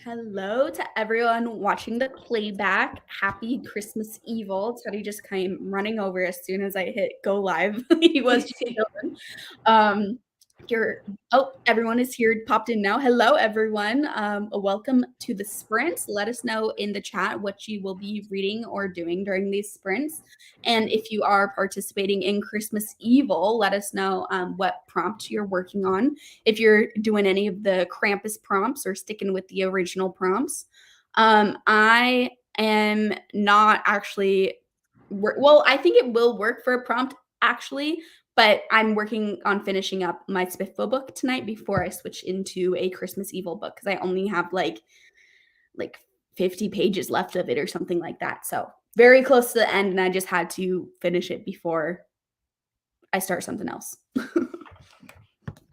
Hello to everyone watching the playback. Happy Christmas Eve. Teddy just came running over as soon as I hit go live. He was just chilling. Um, everyone is here, popped in now. Hello, everyone. Welcome to the sprints. Let us know in the chat what you will be reading or doing during these sprints. And if you are participating in Christmas Evil, let us know what prompt you're working on. If you're doing any of the Krampus prompts or sticking with the original prompts. I am not actually, I think it will work for a prompt actually, but I'm working on finishing up my Spiffo book tonight before I switch into a Christmas Evil book because I only have like 50 pages left of it or something like that. So very close to the end, and I just had to finish it before I start something else.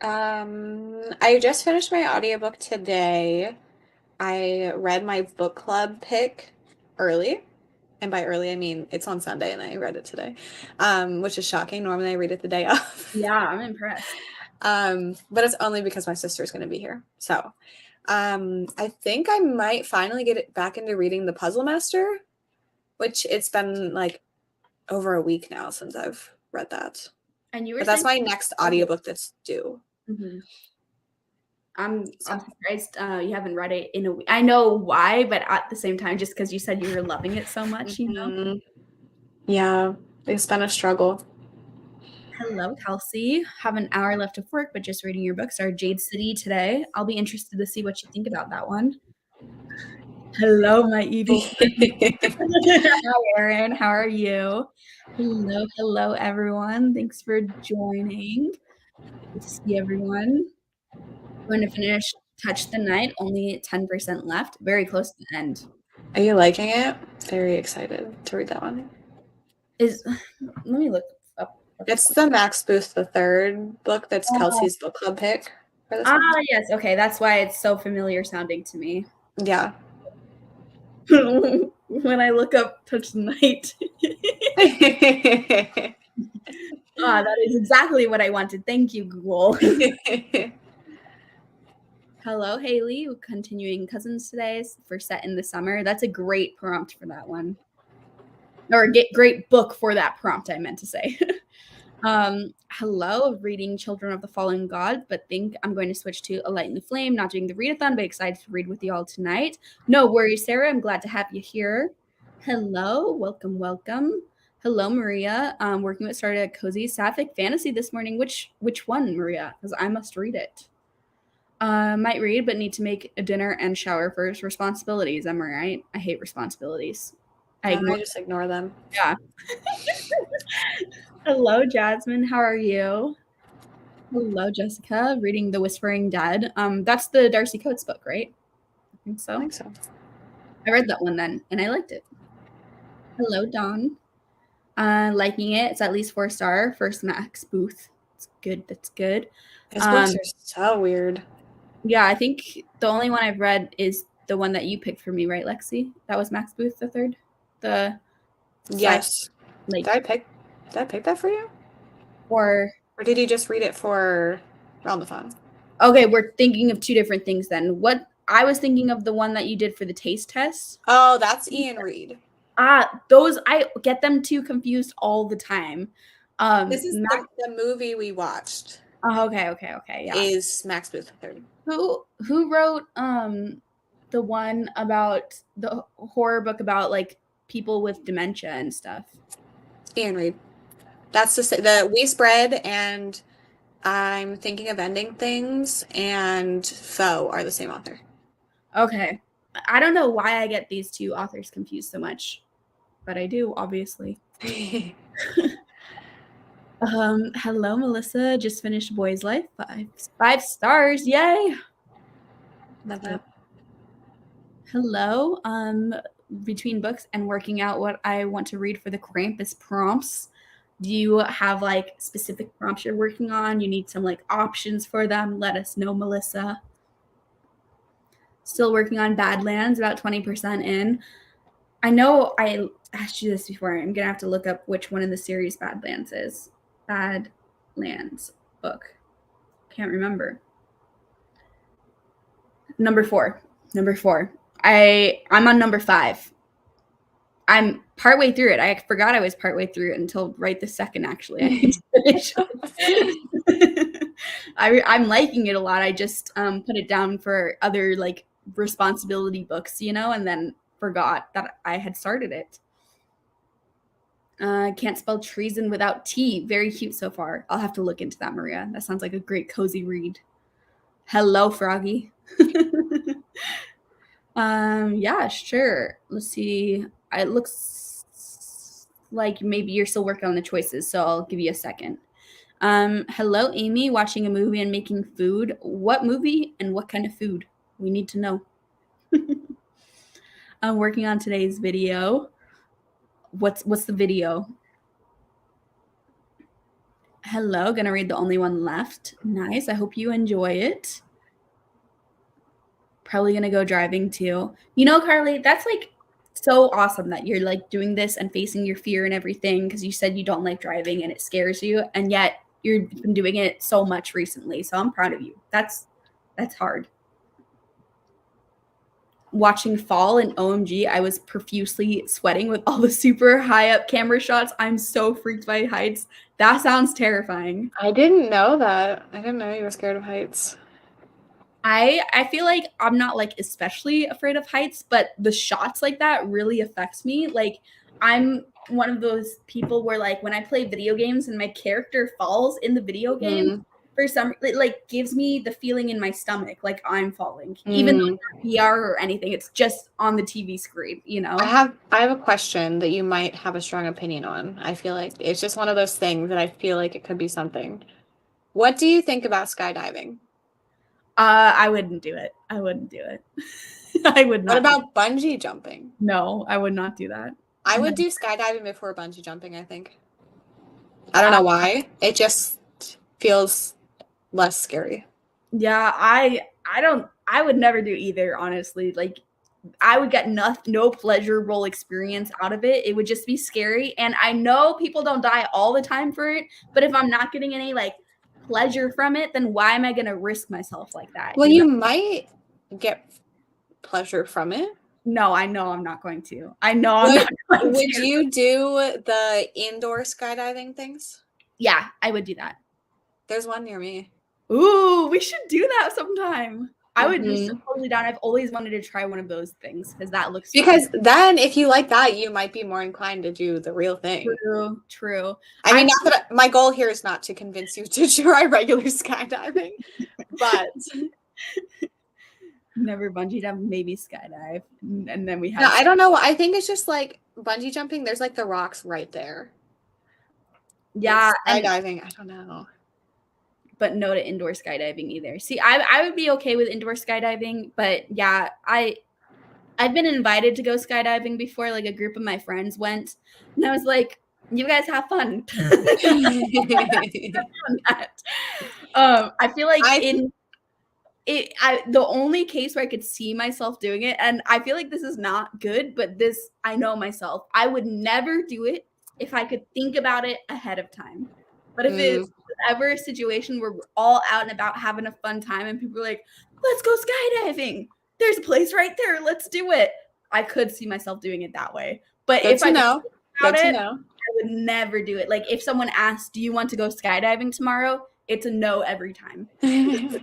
I just finished my audiobook today. I read my book club pick early. And by early, I mean it's on Sunday and I read it today, which is shocking. Normally I read it the day of. Yeah, I'm impressed. But it's only because my sister's going to be here. So I think I might finally get it back into reading The Puzzle Master, which it's been like over a week now since I've read that. And you were But that's saying my next audiobook that's due. Mm-hmm. I'm surprised you haven't read it in a week. I know why, but at the same time, just because you said you were loving it so much, you know? Yeah, it's been a struggle. Hello, Kelsey. Have an hour left of work, but just reading your book. Our Jade City today. I'll be interested to see what you think about that one. Hello, my evil friend. Hi, Erin. How are you? Hello, everyone. Thanks for joining. Good to see everyone. Going to finish Touch the Night. Only 10% left. Very close to the end. Are you liking it? Very excited to read that one. Let me look up. It's the Max Booth the Third book that's Kelsey's book club pick for this one. Yes. Okay. That's why it's so familiar sounding to me. Yeah. When I look up Touch the Night. That is exactly what I wanted. Thank you, Google. Hello, Haley. Continuing Cousins today for Set in the Summer. That's a great prompt for that one. Or great book for that prompt, I meant to say. Hello, reading Children of the Fallen God, but think I'm going to switch to A Light in the Flame, not doing the readathon, but excited to read with you all tonight. No worries, Sarah. I'm glad to have you here. Hello, welcome. Hello, Maria. Working with started a cozy sapphic fantasy this morning. Which one, Maria? Because I must read it. Might read, but need to make a dinner and shower first. Responsibilities. Am I right? I hate responsibilities. I just ignore them. Yeah. Hello, Jasmine. How are you? Hello, Jessica. Reading The Whispering Dead. That's the Darcy Coates book, right? I think so. I read that one then, and I liked it. Hello, Dawn. Liking it. It's at least 4-star. First Max Booth. It's good. That's good. His books are so weird. Yeah, I think the only one I've read is the one that you picked for me, right, Lexi? That was Max Booth the Third. Yes. Did I pick that for you? Or did you just read it for Readathon? Okay, we're thinking of two different things then. What I was thinking of the one that you did for the taste test. Oh, that's Ian Reed. Those I get them too confused all the time. This is the movie we watched. Oh, okay, yeah. Is Max Booth III. Who wrote the one about the horror book about like people with dementia and stuff? Ian Reed. That's the We Spread and I'm Thinking of Ending Things and Foe are the same author. Okay. I don't know why I get these two authors confused so much, but I do, obviously. Hello, Melissa. Just finished Boy's Life. 5 stars. Yay. Love that. Hello. Between books and working out what I want to read for the Krampus prompts, do you have like specific prompts you're working on? You need some like options for them? Let us know, Melissa. Still working on Badlands, about 20% in. I know I asked you this before. I'm gonna have to look up which one in the series Badlands is. Badlands book. Can't remember. Number 4. Number 4. I'm on number 5. I'm partway through it. I forgot I was partway through it until right this second, actually. I need to finish it. I'm liking it a lot. I just put it down for other like responsibility books, and then forgot that I had started it. Can't spell treason without T. Very cute so far. I'll have to look into that, Maria. That sounds like a great cozy read. Hello, Froggy. Yeah, sure. Let's see. It looks like maybe you're still working on the choices, so I'll give you a second. Hello, Amy, watching a movie and making food. What movie and what kind of food? We need to know. I'm working on today's video. What's the video? Hello, gonna read the only one left. Nice. I hope you enjoy it. Probably gonna go driving too. Carly, that's like so awesome that you're like doing this and facing your fear and everything, because you said you don't like driving and it scares you, and yet you've been doing it so much recently. So I'm proud of you. That's hard. Watching Fall and OMG, I was profusely sweating with all the super high up camera shots. I'm so freaked by heights. That sounds terrifying. I didn't know that. I didn't know you were scared of heights. I feel like I'm not like especially afraid of heights, but the shots like that really affects me. Like I'm one of those people where like when I play video games and my character falls in the video game, for some it like gives me the feeling in my stomach like I'm falling, even though it's not VR or anything. It's just on the TV screen, I have a question that you might have a strong opinion on. I feel like it's just one of those things that I feel like it could be something. What do you think about skydiving? I wouldn't do it. I wouldn't do it. I would not. What about bungee jumping? No, I would not do that. I would do skydiving before bungee jumping, I think. I don't know why. It just feels less scary. Yeah, I would never do either, honestly. Like I would get no pleasurable experience out of it. It would just be scary. And I know people don't die all the time for it, but if I'm not getting any like pleasure from it, then why am I going to risk myself like that? Well, you might get pleasure from it. No, I know I'm not going to. I know I'm not going to. Would you do the indoor skydiving things? Yeah, I would do that. There's one near me. Ooh, we should do that sometime. I would be so totally down. I've always wanted to try one of those things because that looks fun. Because then if you like that, you might be more inclined to do the real thing. True. I mean, not that my goal here is not to convince you to try regular skydiving, but never bungee jump, maybe skydive, and then we have. No, I don't know. I think it's just like bungee jumping. There's like the rocks right there. Yeah, skydiving. I don't know. But no to indoor skydiving either. See, I would be okay with indoor skydiving, but yeah, I've been invited to go skydiving before. Like a group of my friends went, and I was like, "You guys have fun." I feel like the only case where I could see myself doing it, and I feel like this is not good, but this I know myself. I would never do it if I could think about it ahead of time. But if it's ever a situation where we're all out and about having a fun time and people are like, let's go skydiving. There's a place right there. Let's do it. I could see myself doing it that way. But if I know about it, I would never do it. Like if someone asks, do you want to go skydiving tomorrow? It's a no every time. I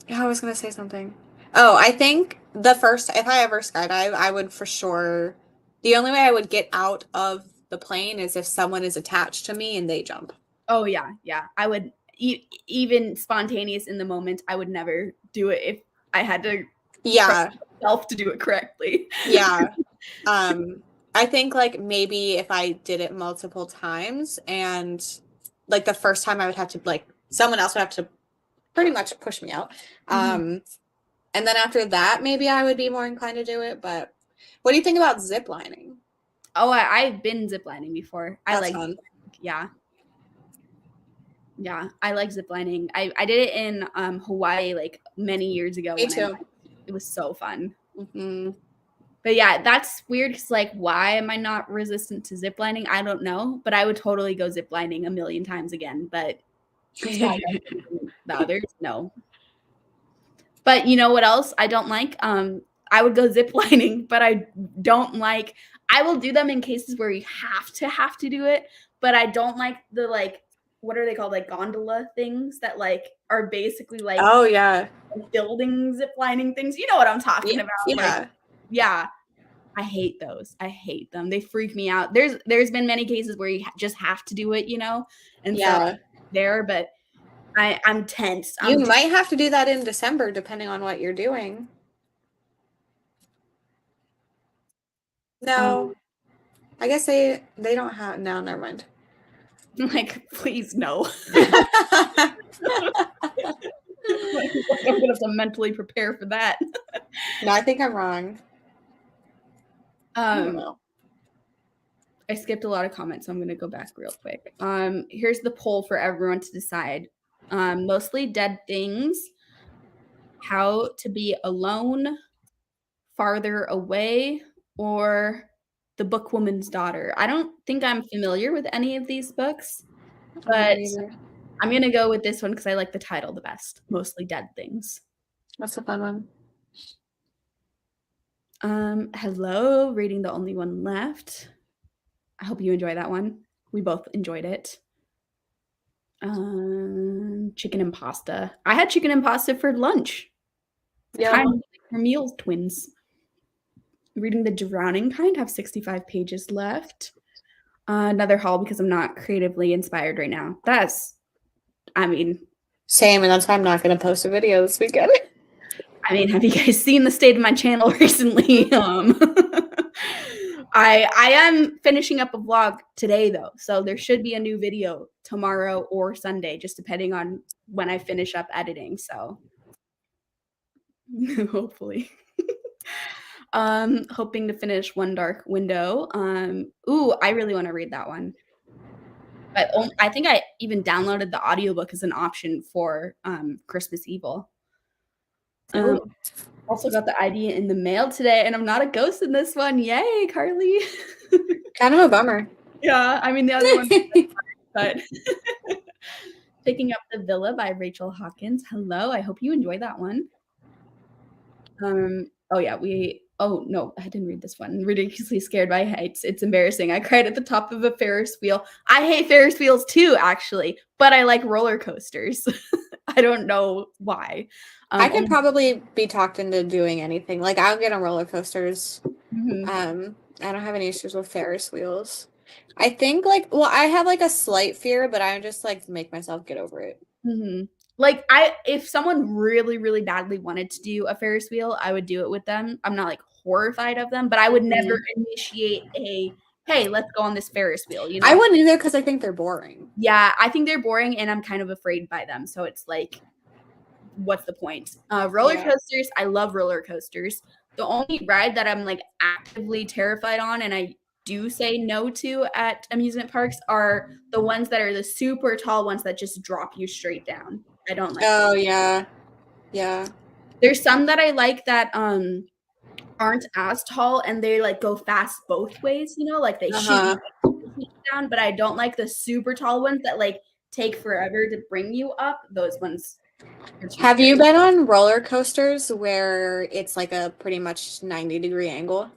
was going to say something. Oh, I think if I ever skydive, I would for sure, the only way I would get out of the plane is if someone is attached to me and they jump. Oh yeah. I would even spontaneous in the moment. I would never do it if I had to. Yeah. Myself to do it correctly. Yeah. I think like maybe if I did it multiple times and like the first time I would have to like someone else would have to pretty much push me out. And then after that, maybe I would be more inclined to do it. But what do you think about zip lining? Oh, I've been ziplining before. That's fun. Yeah, I like ziplining. I did it in Hawaii like many years ago. Me too. It was so fun. But yeah, that's weird because like, why am I not resistant to ziplining? I don't know, but I would totally go ziplining a million times again. But the others, no. But you know what else I don't like? I would go zip lining, but I don't like. I will do them in cases where you have to do it, but I don't like the like what are they called, like gondola things that like are basically like Oh yeah. building zip lining things. You know what I'm talking about? Like, Yeah. yeah, I hate those. I hate them. They freak me out. There's been many cases where you just have to do it, you know, and so Yeah. there, but I'm tense. You might have to do that in December, depending on what you're doing. No, I guess they don't have. No, never mind. Like, please no. I'm gonna have to mentally prepare for that. No, I think I'm wrong. I don't know. I skipped a lot of comments, so I'm gonna go back real quick. Here's the poll for everyone to decide. Mostly dead things, how to be alone, farther away, or the bookwoman's daughter. I don't think I'm familiar with any of these books, but I'm gonna go with this one because I like the title the best. Mostly dead things. That's a fun one. Hello, reading the only one left. I hope you enjoy that one. We both enjoyed it. Chicken and pasta. I had chicken and pasta for lunch. Yeah. Kind of like for meals twins. Reading The Drowning Kind, have 65 pages left. Another haul because I'm not creatively inspired right now. Same, and that's why I'm not going to post a video this weekend. I mean, have you guys seen the state of my channel recently? I am finishing up a vlog today though, so there should be a new video tomorrow or Sunday, just depending on when I finish up editing. So hopefully. Hoping to finish One Dark Window. Ooh, I really want to read that one. But I think I even downloaded the audiobook as an option for Christmas Evil. Also got the ID in the mail today, and I'm not a ghost in this one. Yay, Carly. Kind of a bummer. Yeah, I mean, the other one, but Picking Up the Villa by Rachel Hawkins. Hello, I hope you enjoy that one. Oh no, I didn't read this one. Ridiculously Scared by Heights. It's embarrassing. I cried at the top of a Ferris wheel. I hate Ferris wheels too, actually, but I like roller coasters. I don't know why. I could probably be talked into doing anything. Like, I'll get on roller coasters. Mm-hmm. I don't have any issues with Ferris wheels. I think, I have, a slight fear, but I just, make myself get over it. Mm-hmm. Like, if someone really, really badly wanted to do a Ferris wheel, I would do it with them. I'm not, horrified of them, but I would never initiate hey, let's go on this Ferris wheel, you know? I wouldn't either because I think they're boring. Yeah, I think they're boring, and I'm kind of afraid by them, so it's like, what's the point? Roller coasters, I love roller coasters. The only ride that I'm, actively terrified on, and I do say no to at amusement parks, are the ones that are the super tall ones that just drop you straight down. I don't like Oh, yeah. Yeah. There's some that I like that aren't as tall, and they go fast both ways, you know, like they shoot you down, but I don't like the super tall ones that take forever to bring you up. Those ones. Have you been on roller coasters where it's a pretty much 90-degree angle?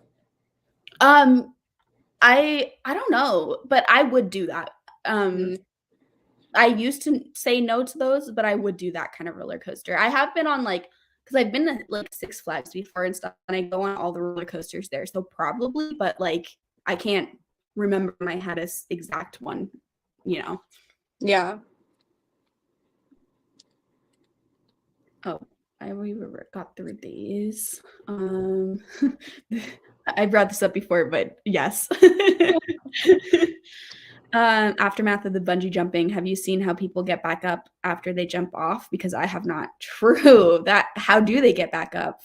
I don't know, but I would do that. I used to say no to those, but I would do that kind of roller coaster. I have been on because I've been to Six Flags before and stuff, and I go on all the roller coasters there. So probably, but I can't remember in my head a exact one, you know. Yeah. Oh, we got through these. I brought this up before, but yes. Aftermath of the bungee jumping. Have you seen how people get back up after they jump off? Because I have not. True. How do they get back up?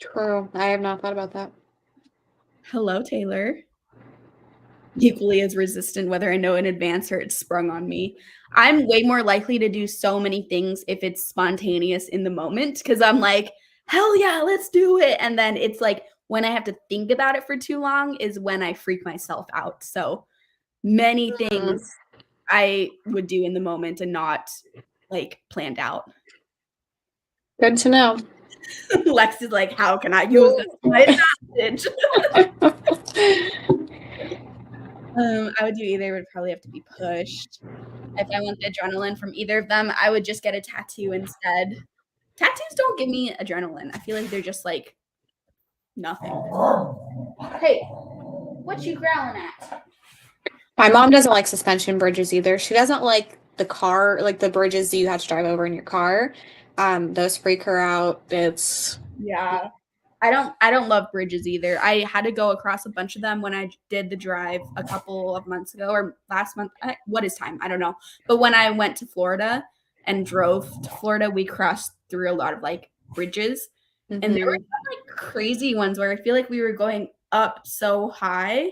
True. I have not thought about that. Hello, Taylor. Equally as resistant, whether I know in advance or it's sprung on me. I'm way more likely to do so many things if it's spontaneous in the moment, because I'm like, hell yeah, let's do it. And then it's when I have to think about it for too long is when I freak myself out. So many things I would do in the moment and not planned out. Good to know. Lex is like, how can I use this to my advantage? I would do either. It would probably have to be pushed. If I want the adrenaline from either of them, I would just get a tattoo instead. Tattoos don't give me adrenaline. I feel like they're just like nothing. Hey, what you growling at? My mom doesn't like suspension bridges either. She doesn't like the car, like the bridges that you have to drive over in your car. Those freak her out. It's Yeah. I don't love bridges either. I had to go across a bunch of them when I did the drive a couple of months ago or last month. What is time? I don't know. But when I went to Florida and drove to Florida, we crossed through a lot of like bridges. And there were some like crazy ones where I feel like we were going up so high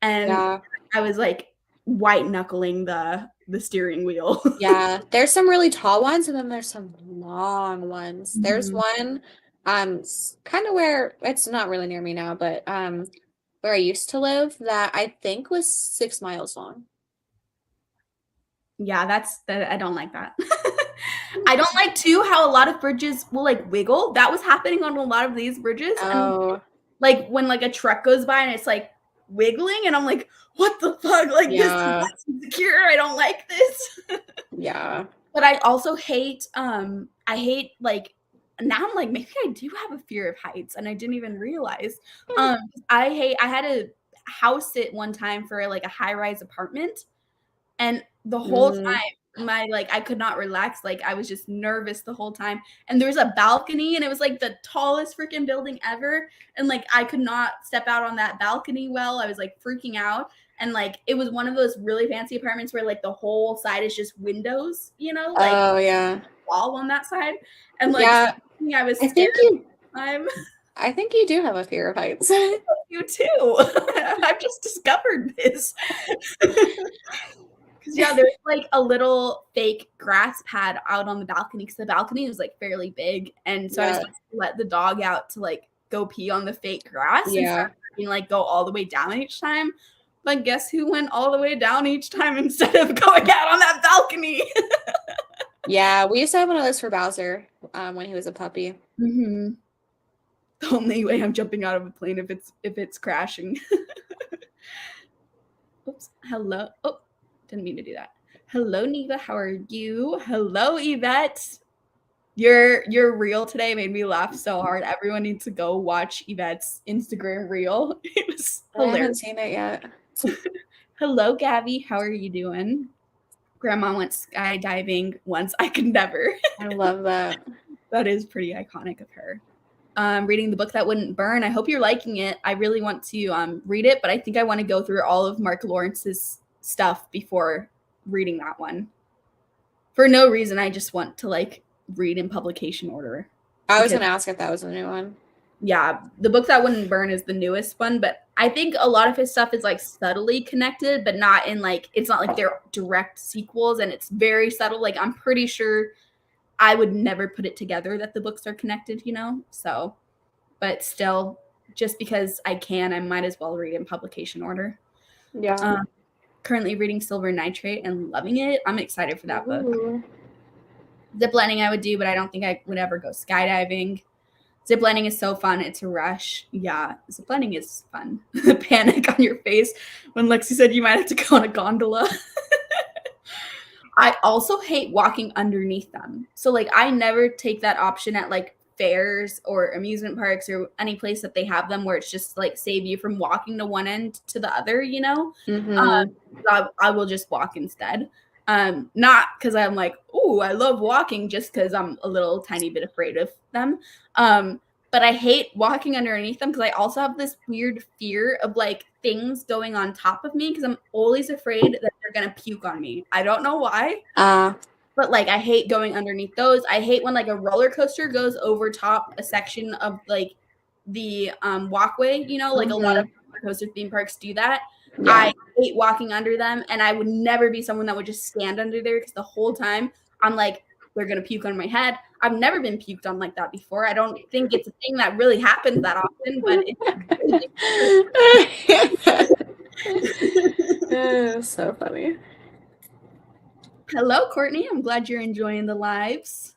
and yeah. I was like white knuckling the steering wheel. Yeah, there's some really tall ones and then there's some long ones. There's one kind of where it's not really near me now, but where I used to live that I think was 6 miles long. Yeah, I don't like that. I don't like too how a lot of bridges will like wiggle. That was happening on a lot of these bridges. And Oh, like when like a truck goes by and it's like wiggling and I'm like, what the fuck? Like this is yeah. not secure. I don't like this. Yeah. But I also hate I hate like now I'm like maybe I do have a fear of heights and I didn't even realize. I had to house sit one time for like a high-rise apartment and the whole Mm. time my like I could not relax. Like I was just nervous the whole time. And there was a balcony and it was like the tallest freaking building ever. And like I could not step out on that balcony well. I was like freaking out. And like it was one of those really fancy apartments where like the whole side is just windows, you know, like Oh, yeah. wall on that side. And like Yeah, I was I scared think you I'm I think you do have a fear of heights. you too. I've just discovered this. Because yeah, there's like a little fake grass pad out on the balcony because the balcony was like fairly big, and so I was Yeah. supposed to let the dog out to like go pee on the fake grass instead Yeah. of having like go all the way down each time. But guess who went all the way down each time instead of going out on that balcony? Yeah, we used to have one of those for Bowser when he was a puppy. Mm-hmm. The only way I'm jumping out of a plane if it's crashing. Oops. Hello. Oh, didn't mean to do that. Hello, Neva. How are you? Hello, Yvette. Your reel today made me laugh so hard. Everyone needs to go watch Yvette's Instagram reel. It was I haven't hilarious. seen it yet. Hello, Gabby. How are you doing? Grandma went skydiving once. I could never. I love that. That is pretty iconic of her. Reading the book that wouldn't burn. I hope you're liking it. I really want to read it, but I think I want to go through all of Mark Lawrence's stuff before reading that one. For no reason, I just want to like read in publication order. I was going to ask if that was a new one. Yeah, the book that wouldn't burn is the newest one, but I think a lot of his stuff is like subtly connected, but not in like it's not like they're direct sequels, and it's very subtle. Like I'm pretty sure I would never put it together that the books are connected, you know? So, but still, just because I can, I might as well read in publication order. Yeah. Currently reading Silver Nitrate and loving it. I'm excited for that book. Ziplining I would do, but I don't think I would ever go skydiving. Ziplining is so fun. It's a rush. Yeah, ziplining is fun. The panic on your face when Lexi said you might have to go on a gondola. I also hate walking underneath them. So like I never take that option at like fairs or amusement parks or any place that they have them where it's just like save you from walking to one end to the other, you know? I will just walk instead. Not because I'm like, oh, I love walking, just because I'm a little tiny bit afraid of them. But I hate walking underneath them because I also have this weird fear of like things going on top of me because I'm always afraid that they're gonna puke on me. I don't know why. But like I hate going underneath those. I hate when like a roller coaster goes over top a section of like the walkway, you know, like a lot of roller coaster theme parks do that. Yeah. I hate walking under them, and I would never be someone that would just stand under there because the whole time I'm like, they're gonna puke on my head. I've never been puked on like that before. I don't think it's a thing that really happens that often, but it's so funny. Hello, Courtney. I'm glad you're enjoying the lives.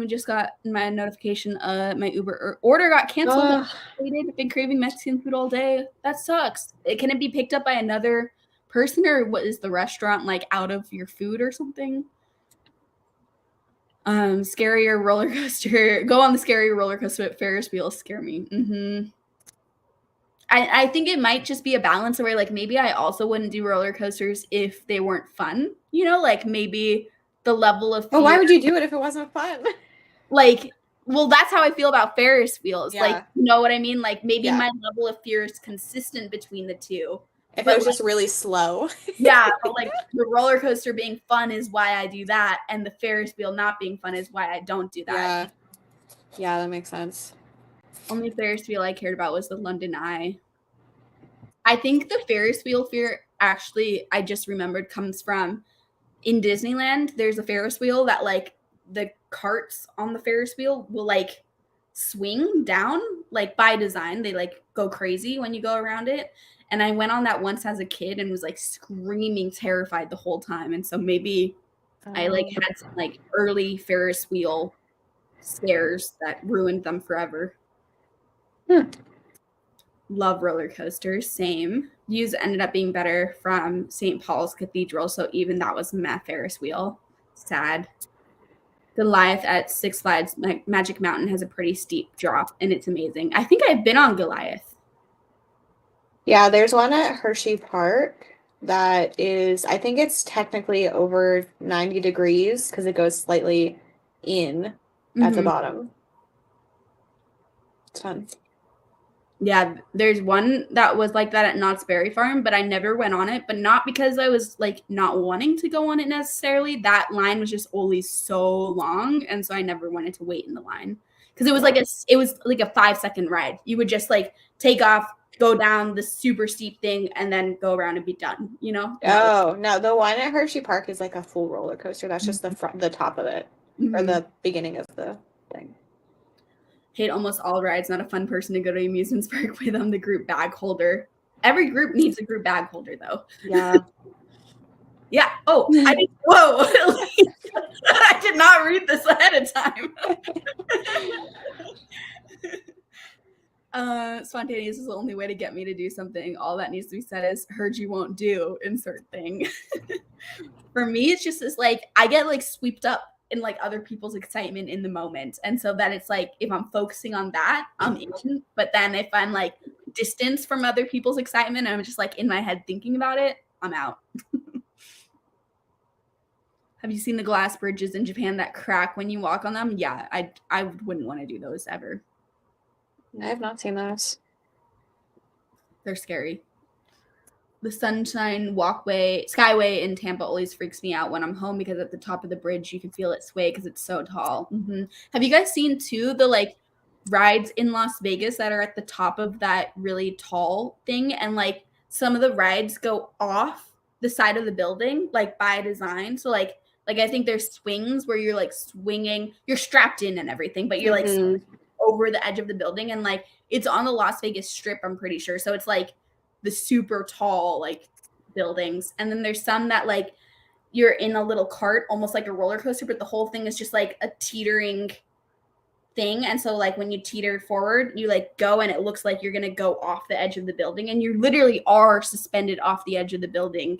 Just got my notification. My Uber order got canceled. I've been craving Mexican food all day. That sucks. Can it be picked up by another person, or what is the restaurant like out of your food or something? Scarier roller coaster. Go on the scary roller coaster at Ferris wheels scare me. I think it might just be a balance where like maybe I also wouldn't do roller coasters if they weren't fun. You know, like maybe the level of fear. Well, why would you do it if it wasn't fun? Like, well, that's how I feel about Ferris wheels. Yeah. Like, you know what I mean? Like maybe Yeah. my level of fear is consistent between the two. If it was just really slow. Yeah, but like the roller coaster being fun is why I do that, and the Ferris wheel not being fun is why I don't do that. Yeah, that makes sense. Only Ferris wheel I cared about was the London Eye. I think the Ferris wheel fear actually, I just remembered, comes from in Disneyland. There's a Ferris wheel that like the carts on the Ferris wheel will like swing down, like by design. They like go crazy when you go around it. And I went on that once as a kid and was like screaming terrified the whole time. And so maybe I like had some like early Ferris wheel scares that ruined them forever. Love roller coasters. Same. Views ended up being better from St. Paul's Cathedral, so even that was a Ferris wheel. Sad. Goliath at Six Flags Magic Mountain has a pretty steep drop, and it's amazing. I think I've been on Goliath. Yeah, there's one at Hershey Park that is, I think it's technically over 90 degrees because it goes slightly in at the bottom. It's fun. Yeah, there's one that was like that at Knott's Berry Farm, but I never went on it, but not because I was like not wanting to go on it necessarily. That line was just always so long, and so I never wanted to wait in the line because it was like a 5-second ride. You would just like take off, go down the super steep thing, and then go around and be done, you know? Oh, no, the one at Hershey Park is like a full roller coaster. That's just the top of it, or the beginning of the thing. Hate almost all rides. Not a fun person to go to amusement park with. I'm the group bag holder. Every group needs a group bag holder, though. Yeah. Yeah. Oh, whoa. I did not read this ahead of time. Spontaneous is the only way to get me to do something. All that needs to be said is heard you won't do insert thing. For me, it's just this like I get like swept up in like other people's excitement in the moment. And so that it's like if I'm focusing on that, I'm in. But then if I'm like distance from other people's excitement and I'm just like in my head thinking about it, I'm out. Have you seen the glass bridges in Japan that crack when you walk on them? Yeah, I wouldn't want to do those ever. I have not seen those. They're scary. The Sunshine Skyway in Tampa always freaks me out when I'm home because at the top of the bridge you can feel it sway because it's so tall. Have you guys seen too the like rides in Las Vegas that are at the top of that really tall thing, and like some of the rides go off the side of the building like by design? So like I think there's swings where you're like swinging, you're strapped in and everything, but you're like over the edge of the building, and like it's on the Las Vegas Strip, I'm pretty sure. So it's like the super tall like buildings, and then there's some that like you're in a little cart almost like a roller coaster, but the whole thing is just like a teetering thing. And so like when you teeter forward, you like go and it looks like you're gonna go off the edge of the building, and you literally are suspended off the edge of the building,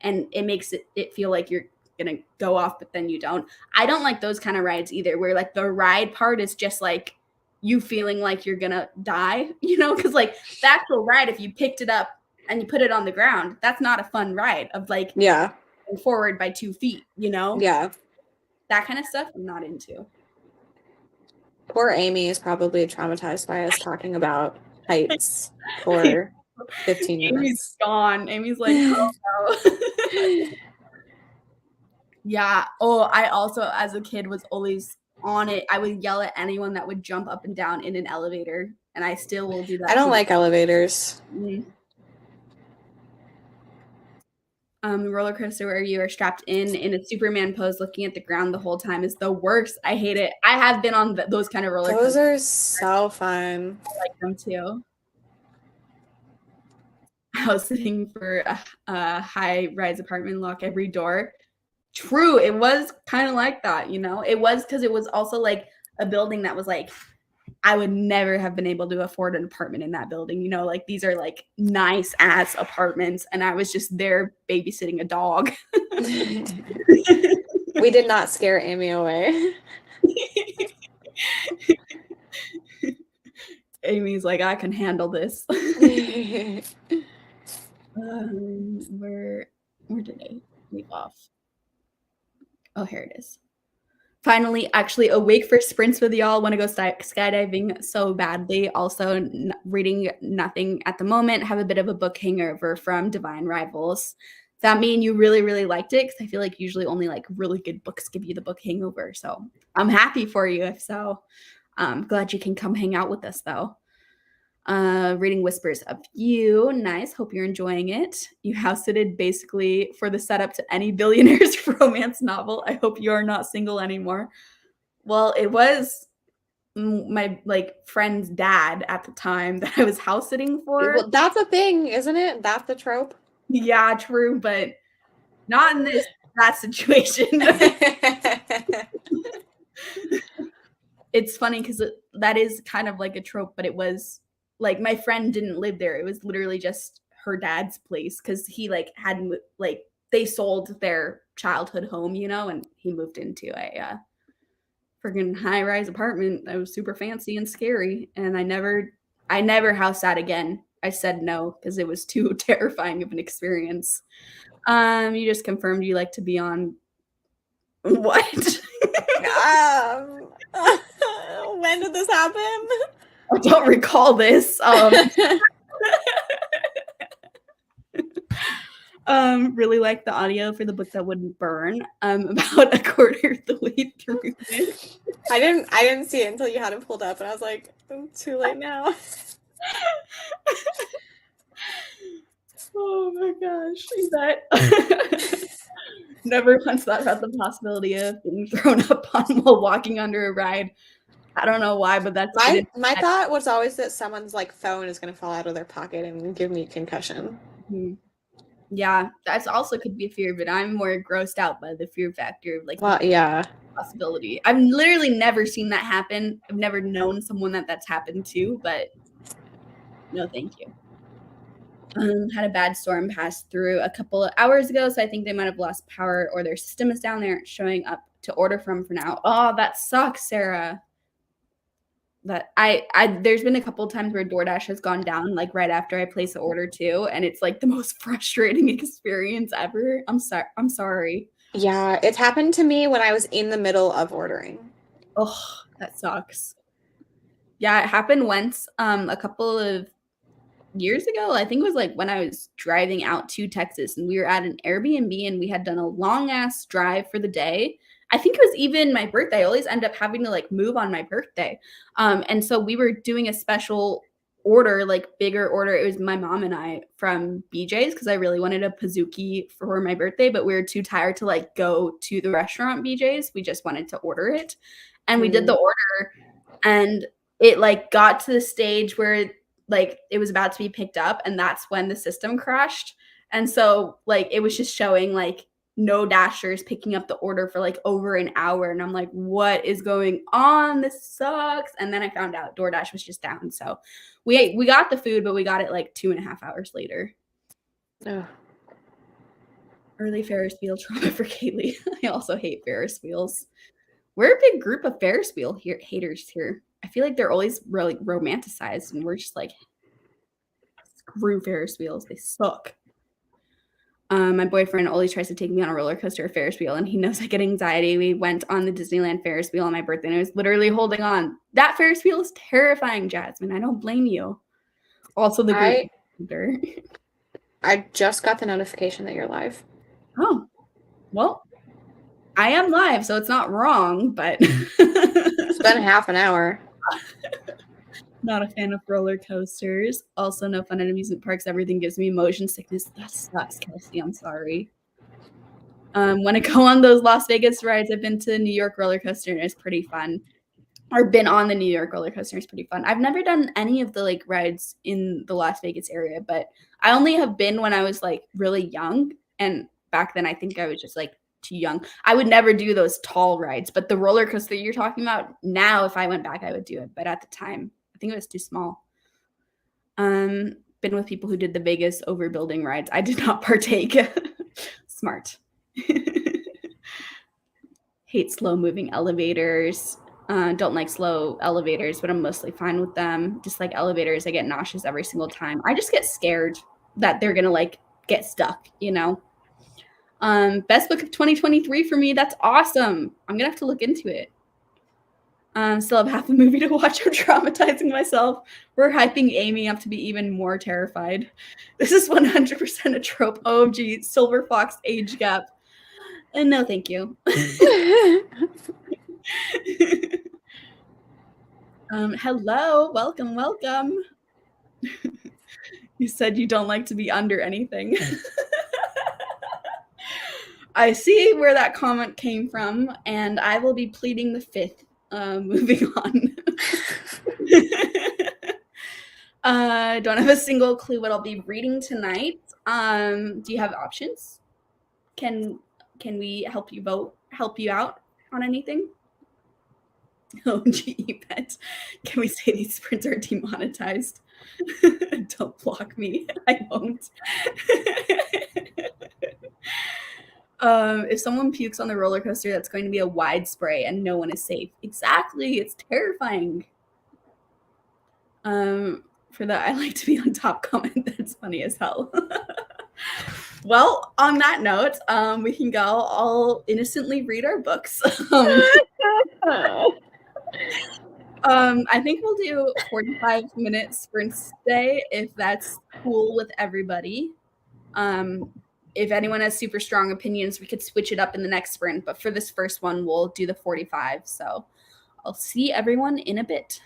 and it makes it feel like you're gonna go off, but then you don't. I don't like those kind of rides either, where like the ride part is just like you feeling like you're gonna die, you know, because like the actual ride, if you picked it up and you put it on the ground, that's not a fun ride of like going forward by 2 feet, you know? Yeah. That kind of stuff I'm not into. Poor Amy is probably traumatized by us talking about heights for 15 minutes. Amy's gone. Amy's like, oh no. Yeah. Oh, I also as a kid was always on it. I would yell at anyone that would jump up and down in an elevator, and I still will do that. I don't like elevators. Roller coaster where you are strapped in a Superman pose looking at the ground the whole time is the worst. I hate it. I have been on those kind of roller coasters. Those are so fun. I like them too. I was sitting for a high-rise apartment, lock every door. True, it was kind of like that, you know? It was because it was also like a building that was like, I would never have been able to afford an apartment in that building, you know? Like, these are like nice ass apartments, and I was just there babysitting a dog. We did not scare Amy away. Amy's like, I can handle this. Where did I leave off? Oh, here it is. Finally, actually awake for sprints with y'all. Want to go skydiving so badly. Also, reading nothing at the moment. Have a bit of a book hangover from Divine Rivals. Does that mean you really, really liked it? Because I feel like usually only like really good books give you the book hangover. So I'm happy for you if so. Glad you can come hang out with us though. Reading Whispers of You. Nice. Hope you're enjoying it. You house sitted basically for the setup to any billionaire's romance novel. I hope you are not single anymore. Well, it was my like friend's dad at the time that I was house sitting for. Well, that's a thing, isn't it? That's the trope. Yeah, true, but not in that situation. It's funny because that is kind of like a trope, but it was like my friend didn't live there. It was literally just her dad's place because he like had like they sold their childhood home, you know, and he moved into a friggin' high-rise apartment that was super fancy and scary. And I never house sat again. I said no because it was too terrifying of an experience. You just confirmed you like to be on what? When did this happen? I don't recall this. Really like the audio for the book that wouldn't burn. About a quarter of the way through it. I didn't see it until you had it pulled up, and I was like, too late now. Oh my gosh, that never once thought about the possibility of being thrown up on while walking under a ride. I don't know why, but that's my thought was always that someone's like phone is gonna fall out of their pocket and give me a concussion. Mm-hmm. Yeah, that's also could be a fear, but I'm more grossed out by the fear factor of like possibility. I've literally never seen that happen. I've never known someone that's happened to, but no, thank you. Had a bad storm pass through a couple of hours ago, so I think they might have lost power or their system is down there showing up to order from for now. Oh, that sucks, Sarah. That there's been a couple of times where DoorDash has gone down like right after I place the order too, and it's like the most frustrating experience ever. I'm sorry. Yeah, it's happened to me when I was in the middle of ordering. Oh, that sucks. Yeah, it happened once a couple of years ago. I think it was like when I was driving out to Texas and we were at an Airbnb and we had done a long ass drive for the day. I think it was even my birthday. I always end up having to like move on my birthday. And so we were doing a special order, like bigger order. It was my mom and I from BJ's because I really wanted a Pizookie for my birthday, but we were too tired to like go to the restaurant BJ's. We just wanted to order it. And we did the order and it like got to the stage where like it was about to be picked up and that's when the system crashed. And so like it was just showing like no dashers picking up the order for like over an hour. And I'm like, what is going on? This sucks. And then I found out DoorDash was just down. So we got the food, but we got it like 2.5 hours later. Oh. Early Ferris wheel trauma for Kaylee. I also hate Ferris wheels. We're a big group of Ferris wheel haters here. I feel like they're always really romanticized and we're just like, screw Ferris wheels. They suck. My boyfriend always tries to take me on a roller coaster or Ferris wheel and he knows I get anxiety. We went on the Disneyland Ferris wheel on my birthday and I was literally holding on. That Ferris wheel is terrifying, Jasmine. I don't blame you. Also the I just got the notification that you're live. Oh, well, I am live, so it's not wrong, but it's been half an hour. Not a fan of roller coasters. Also, no fun at amusement parks. Everything gives me motion sickness. That sucks, Kelsey. I'm sorry. When I go on those Las Vegas rides, I've been to New York roller coaster and it's pretty fun. Or been on the New York roller coaster. It's pretty fun. I've never done any of the like rides in the Las Vegas area, but I only have been when I was like really young. And back then, I think I was just like too young. I would never do those tall rides, but the roller coaster you're talking about now, if I went back, I would do it. But at the time, I think it was too small. Been with people who did the Vegas overbuilding rides. I did not partake. Smart. Hate slow moving elevators. Don't like slow elevators, but I'm mostly fine with them. Just like elevators, I get nauseous every single time. I just get scared that they're gonna like get stuck, you know. Best book of 2023 for me. That's awesome. I'm gonna have to look into it. Still have half the movie to watch. I'm traumatizing myself. We're hyping Amy up to be even more terrified. This is 100% a trope. OMG, Silver Fox age gap. And no, thank you. Hello, welcome, welcome. You said you don't like to be under anything. I see where that comment came from, and I will be pleading the fifth. Moving on. Don't have a single clue what I'll be reading tonight. Do you have options? Can we help you vote? Help you out on anything? Oh, gee, pet. Can we say these sprints are demonetized? Don't block me. I won't. If someone pukes on the roller coaster, that's going to be a wide spray and no one is safe. Exactly. It's terrifying. For that, I like to be on top comment. That's funny as hell. Well, on that note, we can go all innocently read our books. I think we'll do 45-minute sprints today, if that's cool with everybody. If anyone has super strong opinions, we could switch it up in the next sprint. But for this first one, we'll do the 45. So I'll see everyone in a bit.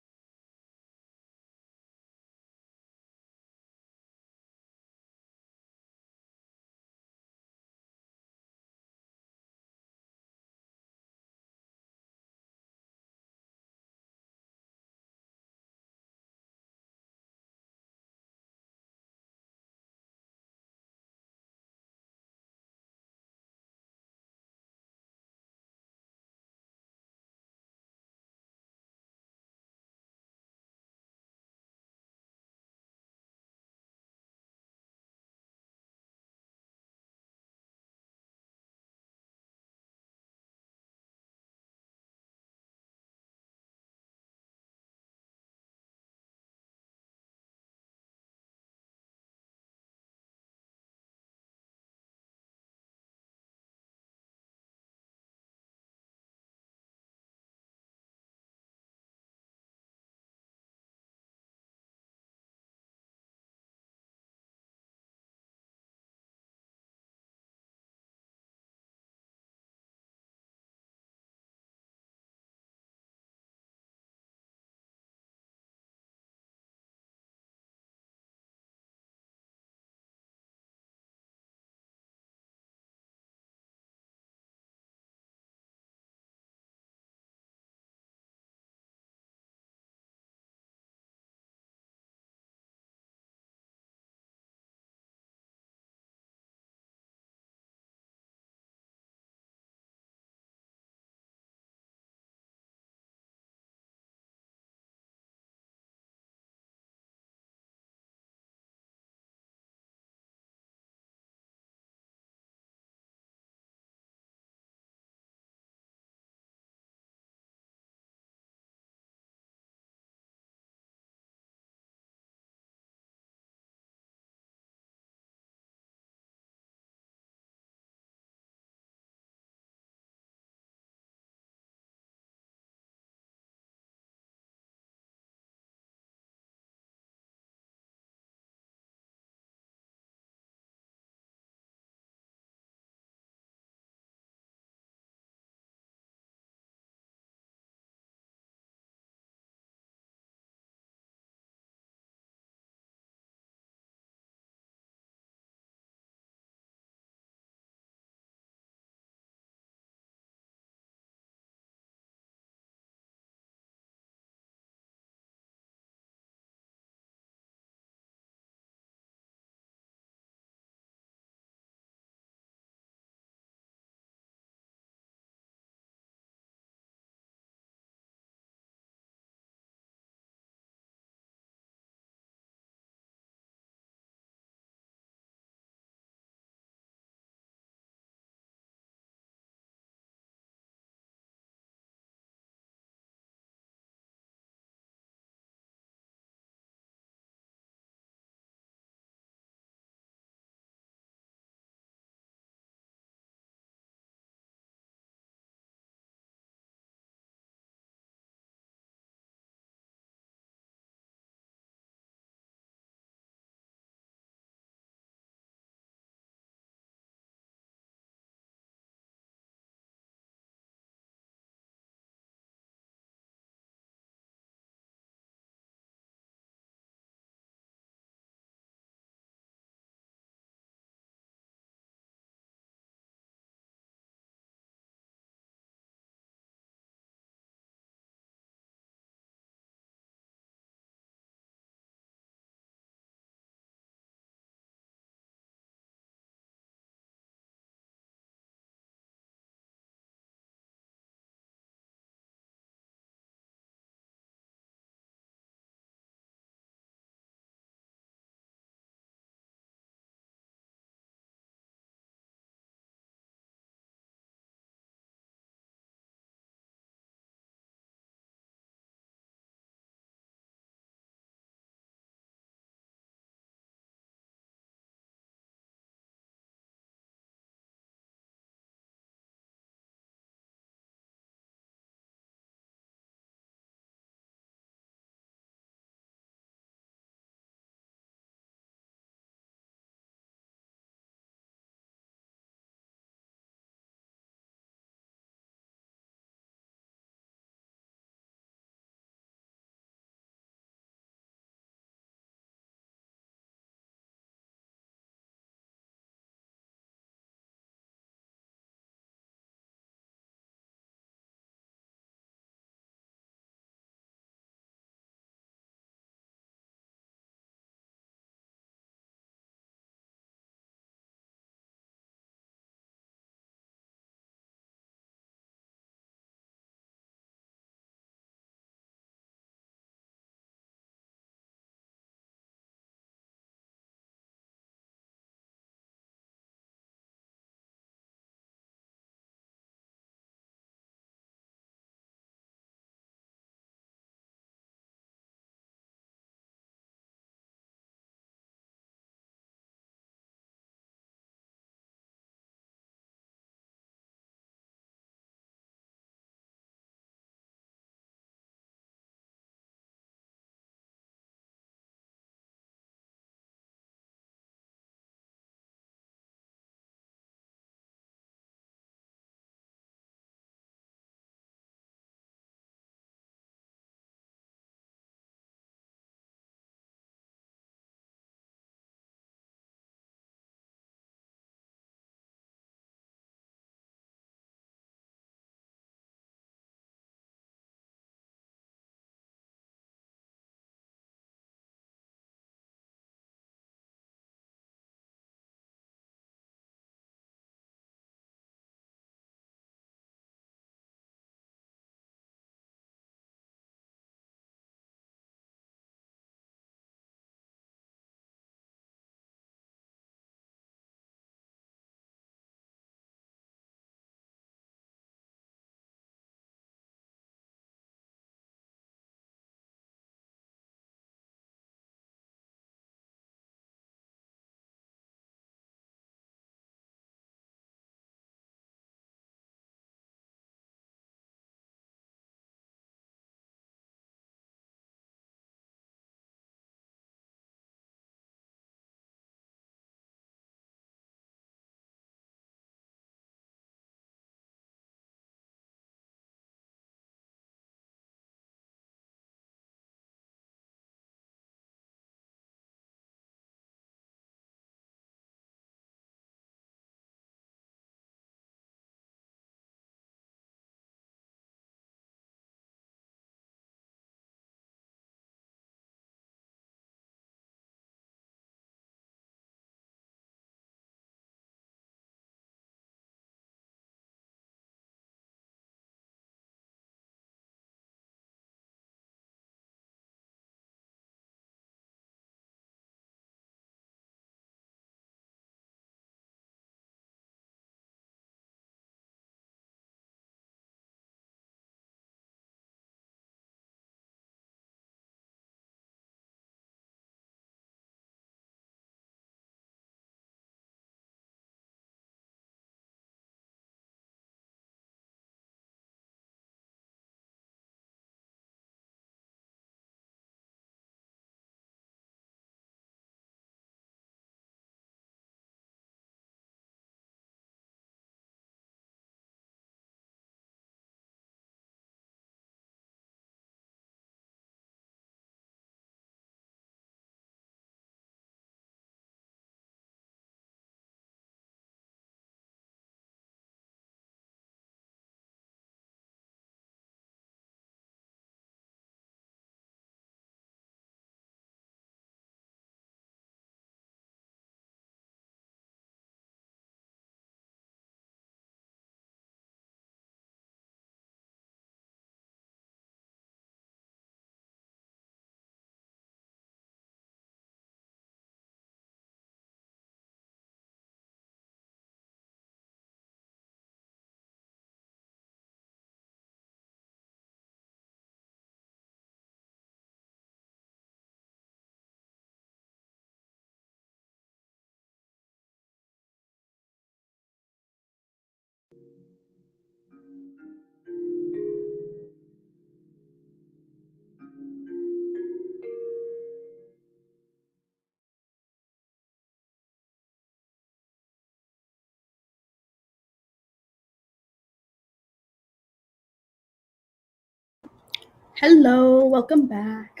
Hello, welcome back.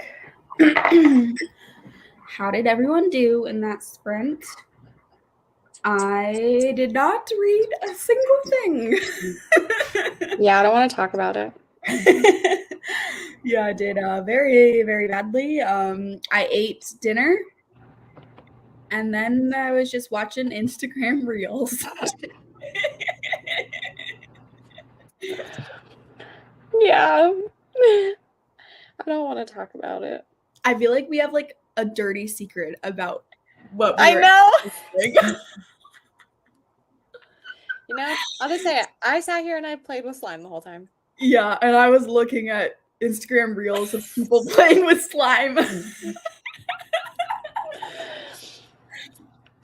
How did everyone do in that sprint? I did not read a single thing. Yeah, I don't want to talk about it. Yeah, I did very, very badly. I ate dinner and then I was just watching Instagram reels. Yeah. I don't want to talk about it. I feel like we have like a dirty secret about what we I were know. You know, I'll just say it. I sat here and I played with slime the whole time. Yeah, and I was looking at Instagram reels of people playing with slime.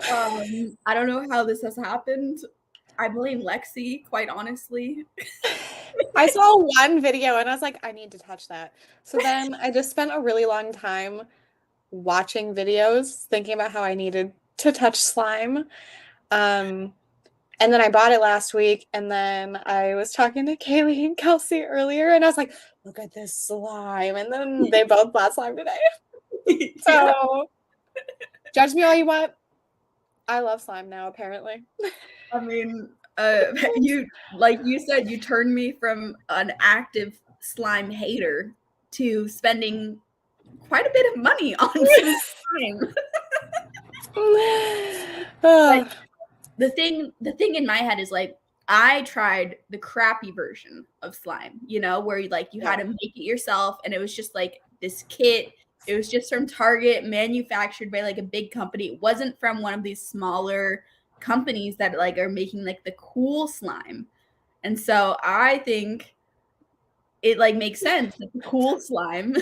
I don't know how this has happened. I blame Lexi, quite honestly. I saw one video and I was like, I need to touch that. So then I just spent a really long time watching videos, thinking about how I needed to touch slime. And then I bought it last week, and then I was talking to Kaylee and Kelsey earlier, and I was like, look at this slime. And then they both bought slime today. So judge me all you want. I love slime now, apparently. I mean, you like you said, you turned me from an active slime hater to spending quite a bit of money on some slime. Like, the thing in my head is like I tried the crappy version of slime, you know, where you had to make it yourself and it was just like this kit. It was just from Target, manufactured by like a big company. It wasn't from one of these smaller companies that like are making like the cool slime. And so I think it like makes sense that the cool slime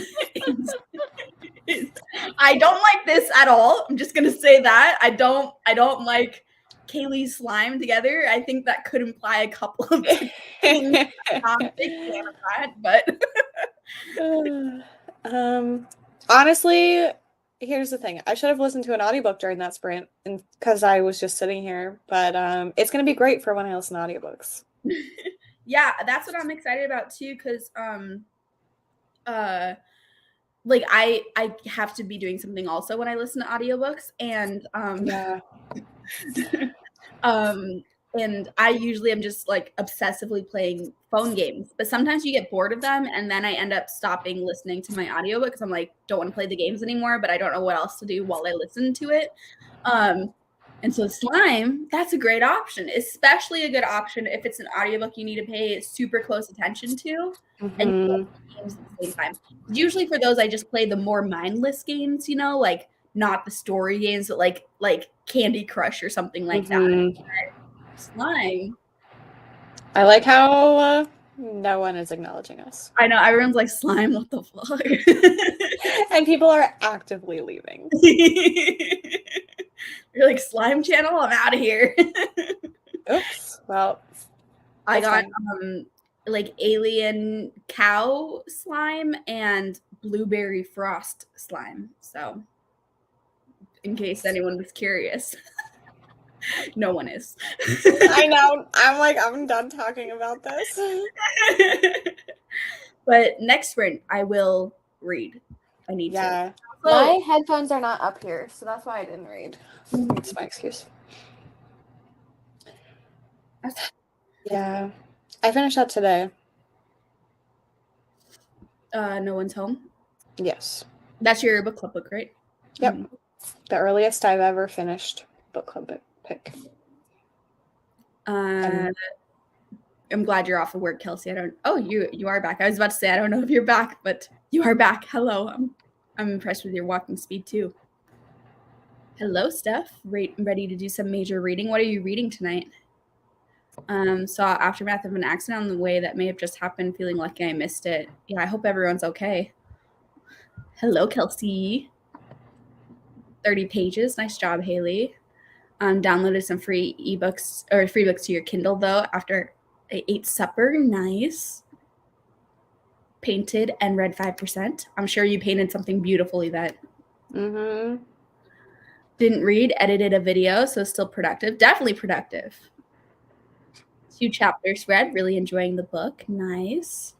is I don't like this at all. I'm just gonna say that. I don't like Kaylee's slime together. I think that could imply a couple of things. Not a big fan of that, but honestly, here's the thing. I should have listened to an audiobook during that sprint because I was just sitting here. But it's gonna be great for when I listen to audiobooks. yeah, that's what I'm excited about too, because like I have to be doing something also when I listen to audiobooks, and Yeah. and I usually am just like obsessively playing phone games, but sometimes you get bored of them and then I end up stopping listening to my audiobook because I'm like, don't want to play the games anymore, but I don't know what else to do while I listen to it. And so slime, that's a great option, especially a good option if it's an audiobook you need to pay super close attention to and games at the same time. Usually for those, I just play the more mindless games, you know, like not the story games, but like Candy Crush or something like that. Slime. I like how no one is acknowledging us. I know everyone's like slime. What the fuck? And people are actively leaving. You're like slime channel. I'm out of here. Oops. Well, I got like alien cow slime and blueberry frost slime. So, in case anyone was curious. No one is. I know. I'm like, I'm done talking about this. But next sprint, I will read. I need to. My headphones are not up here, so that's why I didn't read. That's my excuse. Yeah. I finished that today. No one's home? Yes. That's your book club book, right? Yep. Mm-hmm. The earliest I've ever finished book club pick. I'm glad you're off of work, Kelsey. You are back. I was about to say, I don't know if you're back, but you are back. Hello. I'm impressed with your walking speed too. Hello, Steph. Ready to do some major reading. What are you reading tonight? Saw Aftermath of an Accident on the Way that may have just happened, feeling lucky I missed it. Yeah, I hope everyone's okay. Hello, Kelsey. 30 pages. Nice job, Haley. Downloaded some free ebooks or free books to your Kindle though after I ate supper. Nice. Painted and read 5%. I'm sure you painted something beautiful, Yvette. Mm-hmm. Didn't read, edited a video, so still productive. Definitely productive. 2 chapters read, really enjoying the book. Nice.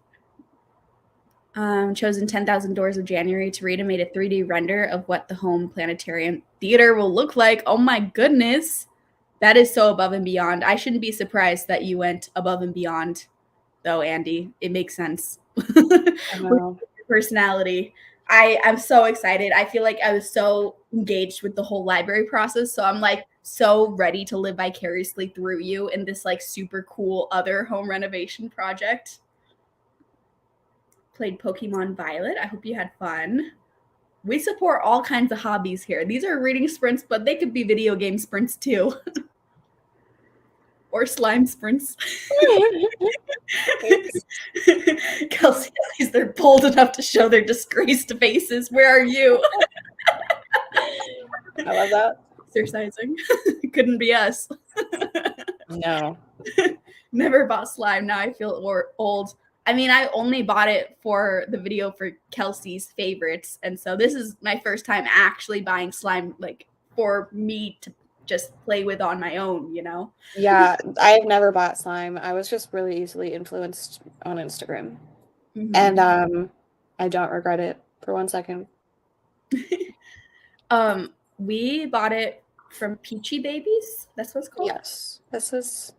Chosen 10,000 Doors of January to read and made a 3D render of what the home planetarium theater will look like. Oh my goodness. That is so above and beyond. I shouldn't be surprised that you went above and beyond, though, Andy. It makes sense. With your personality. I'm so excited. I feel like I was so engaged with the whole library process. So I'm like so ready to live vicariously through you in this like super cool other home renovation project. Played Pokemon Violet. I hope you had fun. We support all kinds of hobbies here. These are reading sprints, but they could be video game sprints too. Or slime sprints. Kelsey, they're bold enough to show their disgraced faces. Where are you? I love that. Exercising. Couldn't be us. No. Never bought slime. Now I feel old. I mean, I only bought it for the video for Kelsey's favorites. And so this is my first time actually buying slime, like for me to just play with on my own, you know? Yeah, I've never bought slime. I was just really easily influenced on Instagram. Mm-hmm. And I don't regret it for 1 second. We bought it from Peachy Babies. That's what it's called? Yes. This is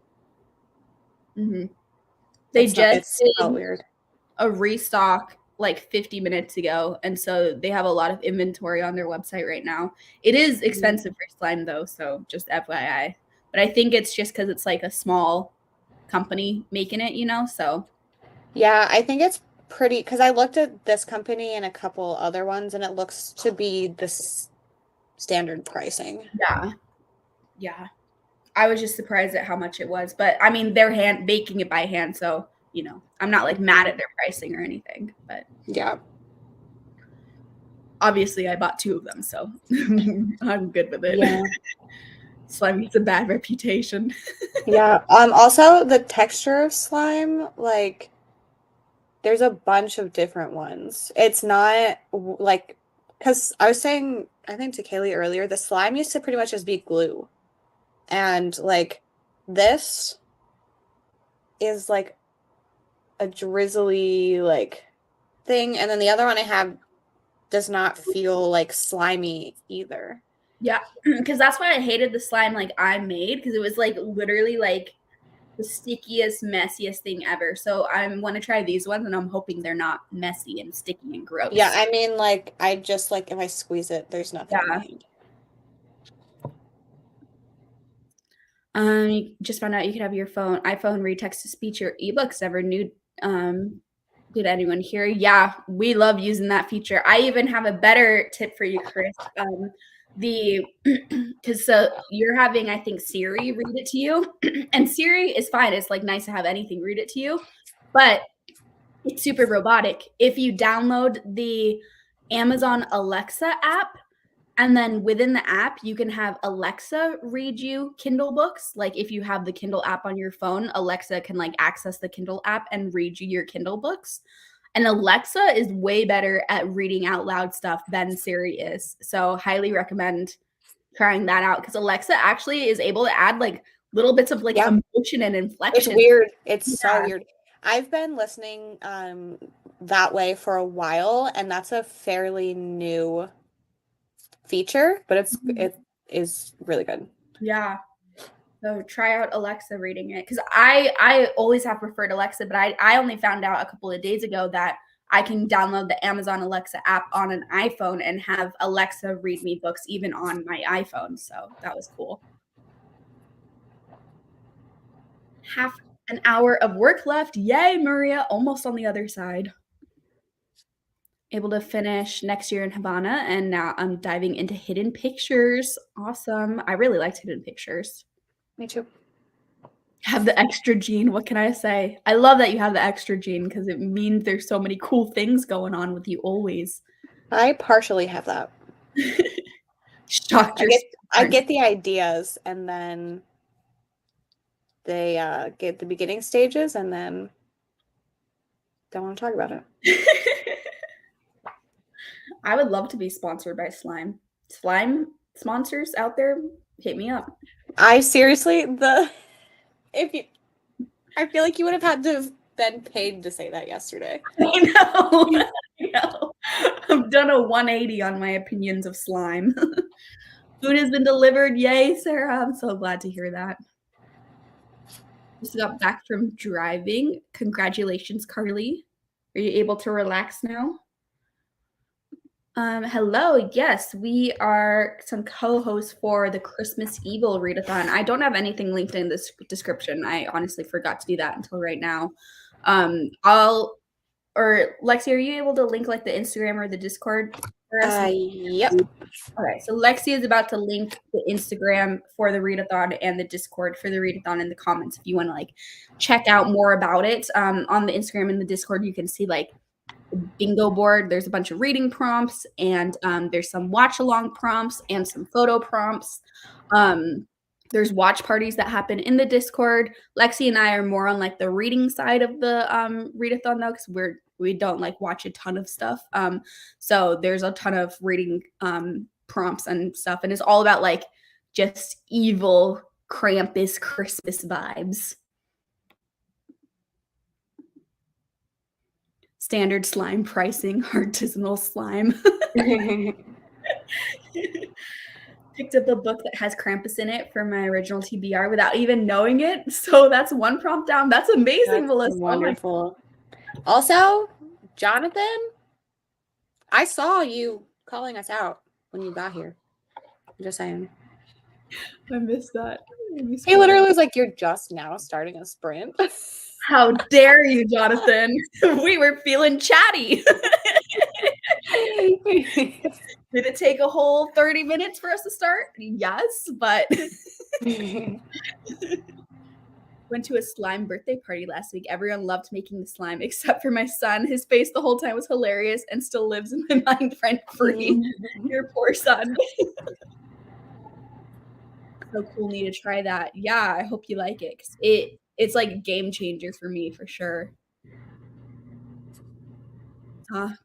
They just did weird. A restock like 50 minutes ago, and so they have a lot of inventory on their website right now. It is expensive for slime though, so just FYI. But I think it's just because it's like a small company making it, you know. So yeah, I think it's pretty because I looked at this company and a couple other ones, and it looks to be this standard pricing. Yeah. I was just surprised at how much it was, but I mean, they're baking it by hand, so you know, I'm not like mad at their pricing or anything. But yeah, obviously, I bought 2 of them, so I'm good with it. Yeah. Slime gets a bad reputation. Yeah. Also, the texture of slime, like, there's a bunch of different ones. It's not like, because I was saying, I think to Kaylee earlier, the slime used to pretty much just be glue. And like this is like a drizzly like thing, and then the other one I have does not feel like slimy either. Yeah, because that's why I hated the slime like I made, because it was like literally like the stickiest, messiest thing ever. So I want to try these ones, and I'm hoping they're not messy and sticky and gross. Yeah, I mean, like I just like if I squeeze it, there's nothing in my hand. You just found out you could have your iPhone read text to speech or ebooks. Ever knew? Did anyone hear? Yeah, we love using that feature. I even have a better tip for you, Chris. Because so you're having, I think, Siri read it to you, and Siri is fine. It's like nice to have anything read it to you, but it's super robotic. If you download the Amazon Alexa app, and then within the app, you can have Alexa read you Kindle books. Like if you have the Kindle app on your phone, Alexa can like access the Kindle app and read you your Kindle books. And Alexa is way better at reading out loud stuff than Siri is. So highly recommend trying that out, because Alexa actually is able to add like little bits of like emotion and inflection. It's weird. It's so weird. I've been listening that way for a while, and that's a fairly new feature, but it is really good. Yeah. So try out Alexa reading it, because I always have preferred Alexa, but I only found out a couple of days ago that I can download the Amazon Alexa app on an iPhone and have Alexa read me books even on my iPhone. So that was cool. Half an hour of work left. Yay, Maria. Almost on the other side. Able to finish next year in Havana, and now I'm diving into Hidden Pictures. Awesome. I really liked Hidden Pictures. Me too. Have the extra gene. What can I say? I love that you have the extra gene, because it means there's so many cool things going on with you always. I partially have that. Shocked I get the ideas, and then they get the beginning stages, and then don't want to talk about it. I would love to be sponsored by Slime. Slime sponsors out there, hit me up. I seriously, I feel like you would have had to have been paid to say that yesterday. I know. I've done a 180 on my opinions of slime. Food has been delivered. Yay, Sarah. I'm so glad to hear that. Just got back from driving. Congratulations, Carly. Are you able to relax now? Hello. Yes, we are some co-hosts for the Christmas Evil Readathon. I don't have anything linked in this description. I honestly forgot to do that until right now. Lexi, are you able to link like the Instagram or the Discord for us? Yep. Okay, so Lexi is about to link the Instagram for the Readathon and the Discord for the Readathon in the comments if you want to like check out more about it. On the Instagram and the Discord, you can see like bingo board. There's a bunch of reading prompts and there's some watch along prompts and some photo prompts. There's watch parties that happen in the Discord. Lexi and I are more on like the reading side of the readathon though, because we don't like watch a ton of stuff. So there's a ton of reading prompts and stuff, and it's all about like just evil Krampus Christmas vibes. Standard slime pricing, artisanal slime. Picked up a book that has Krampus in it for my original TBR without even knowing it. So that's one prompt down. That's amazing, That's Melissa. wonderful. Also, Jonathan, I saw you calling us out when you got here. I'm just saying. I missed that. He literally was like, "You're just now starting a sprint." How dare you, Jonathan? We were feeling chatty. Did it take a whole 30 minutes for us to start? Yes, but went to a slime birthday party last week. Everyone loved making the slime except for my son. His face the whole time was hilarious and still lives in my mind rent-free. Your poor son. So cool, need to try that. Yeah, I hope you like it. 'Cause it's like a game changer for me for sure.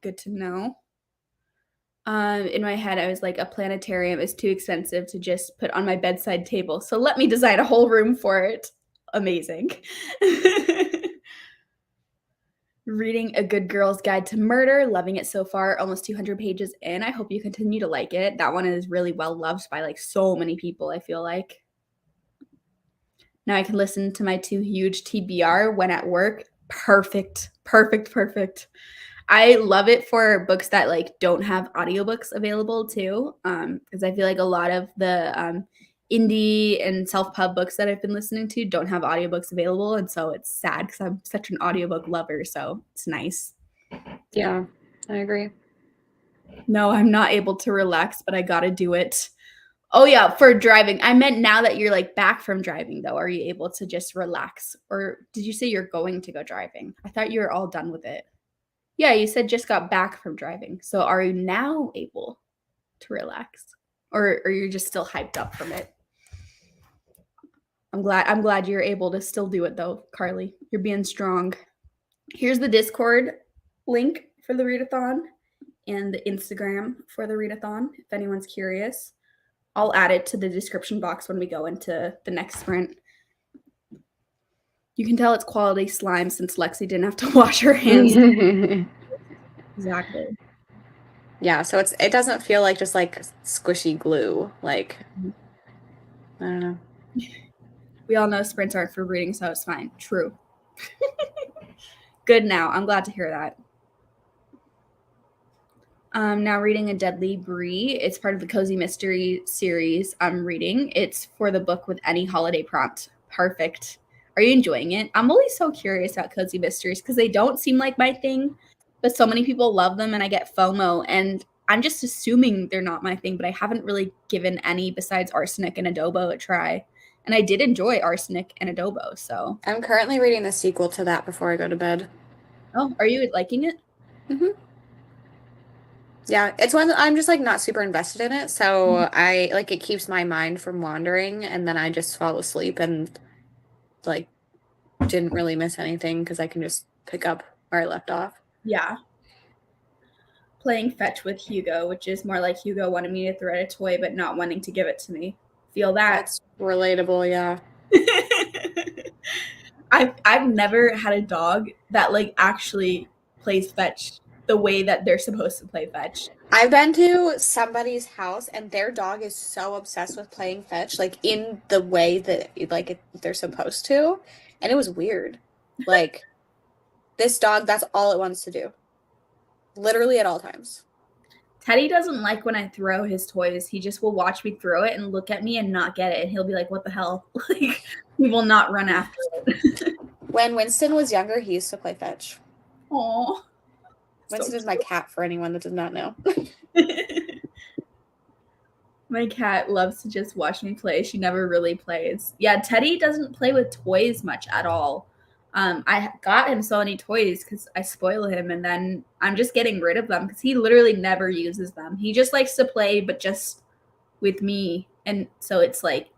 Good to know. In my head, I was like, a planetarium is too expensive to just put on my bedside table. So let me design a whole room for it. Amazing. Reading A Good Girl's Guide to Murder, loving it so far, almost 200 pages in. I hope you continue to like it. That one is really well loved by like so many people, I feel like. Now I can listen to my 2 huge TBR when at work. Perfect. I love it for books that like don't have audiobooks available too, because I feel like a lot of the indie and self-pub books that I've been listening to don't have audiobooks available, and so it's sad because I'm such an audiobook lover, so it's nice. Yeah, I agree. No, I'm not able to relax, but I gotta do it. Oh yeah, for driving. I meant now that you're like back from driving though, are you able to just relax? Or did you say you're going to go driving? I thought you were all done with it. Yeah, you said just got back from driving. So are you now able to relax? Or you're just still hyped up from it? I'm glad you're able to still do it though, Carly. You're being strong. Here's the Discord link for the readathon and the Instagram for the readathon if anyone's curious. I'll add it to the description box when we go into the next sprint. You can tell it's quality slime since Lexi didn't have to wash her hands. Exactly. Yeah, so it doesn't feel like just like squishy glue. Like, I don't know. We all know sprints aren't for reading, so it's fine. True. Good now. I'm glad to hear that. Now reading A Deadly Brie. It's part of the Cozy Mystery series I'm reading. It's for the book with any holiday prompt. Perfect. Are you enjoying it? I'm always so curious about Cozy Mysteries because they don't seem like my thing, but so many people love them and I get FOMO, and I'm just assuming they're not my thing, but I haven't really given any besides Arsenic and Adobo a try. And I did enjoy Arsenic and Adobo, so. I'm currently reading the sequel to that before I go to bed. Oh, are you liking it? Mm-hmm. Yeah, it's one that I'm just like not super invested in it, so I like it keeps my mind from wandering, and then I just fall asleep and like didn't really miss anything because I can just pick up where I left off. Yeah. Playing fetch with Hugo, which is more like Hugo wanted me to thread a toy but not wanting to give it to me. Feel that? That's relatable, yeah. I've never had a dog that like actually plays fetch the way that they're supposed to play fetch. I've been to somebody's house and their dog is so obsessed with playing fetch, like in the way that they're supposed to, and it was weird. Like this dog, that's all it wants to do, literally at all times. Teddy doesn't like when I throw his toys. He just will watch me throw it and look at me and not get it. And he'll be like, "What the hell?" Like he will not run after it. When Winston was younger, he used to play fetch. Aw. Winston is my cat for anyone that does not know. My cat loves to just watch me play. She never really plays. Yeah, Teddy doesn't play with toys much at all. I got him so many toys because I spoil him, and then I'm just getting rid of them because he literally never uses them. He just likes to play, but just with me, and so it's like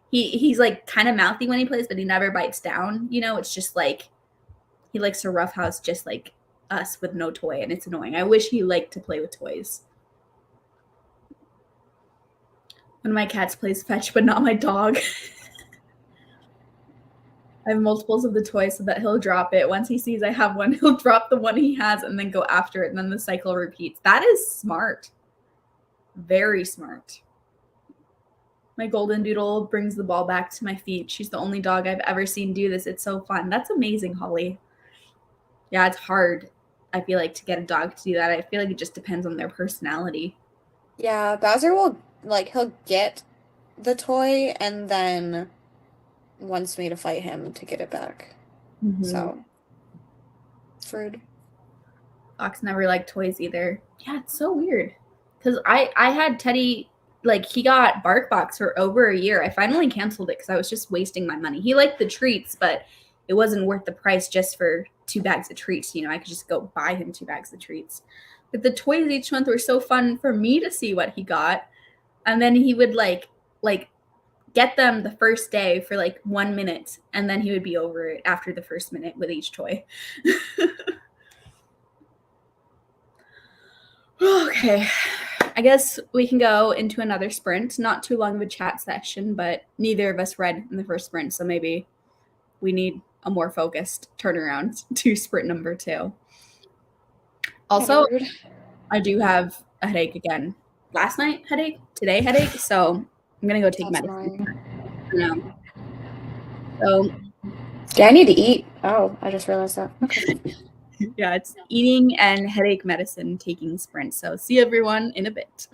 he's like kind of mouthy when he plays, but he never bites down. You know, it's just like he likes to roughhouse just like us with no toy, and it's annoying. I wish he liked to play with toys. One of my cats plays fetch, but not my dog. I have multiples of the toy so that he'll drop it. Once he sees I have one, he'll drop the one he has and then go after it, and then the cycle repeats. That is smart. Very smart. My golden doodle brings the ball back to my feet. She's the only dog I've ever seen do this. It's so fun. That's amazing, Holly. Yeah, it's hard, I feel like, to get a dog to do that. I feel like it just depends on their personality. Yeah, Bowser will he'll get the toy and then wants me to fight him to get it back. Mm-hmm. So it's rude. Fox never liked toys either. Yeah, it's so weird. Because I had Teddy, like, he got BarkBox for over a year. I finally canceled it because I was just wasting my money. He liked the treats, but it wasn't worth the price just for 2 bags of treats. You know, I could just go buy him 2 bags of treats. But the toys each month were so fun for me to see what he got. And then he would like get them the first day for like 1 minute, and then he would be over it after the first minute with each toy. Okay, I guess we can go into another sprint. Not too long of a chat session, but neither of us read in the first sprint, so maybe we need a more focused turnaround to sprint number 2. Also, I do have a headache again. Last night headache, today headache, so I'm gonna go take medicine. No. So yeah, I need to eat. Oh, I just realized that. Okay. Yeah, it's eating and headache medicine taking sprint. So see everyone in a bit.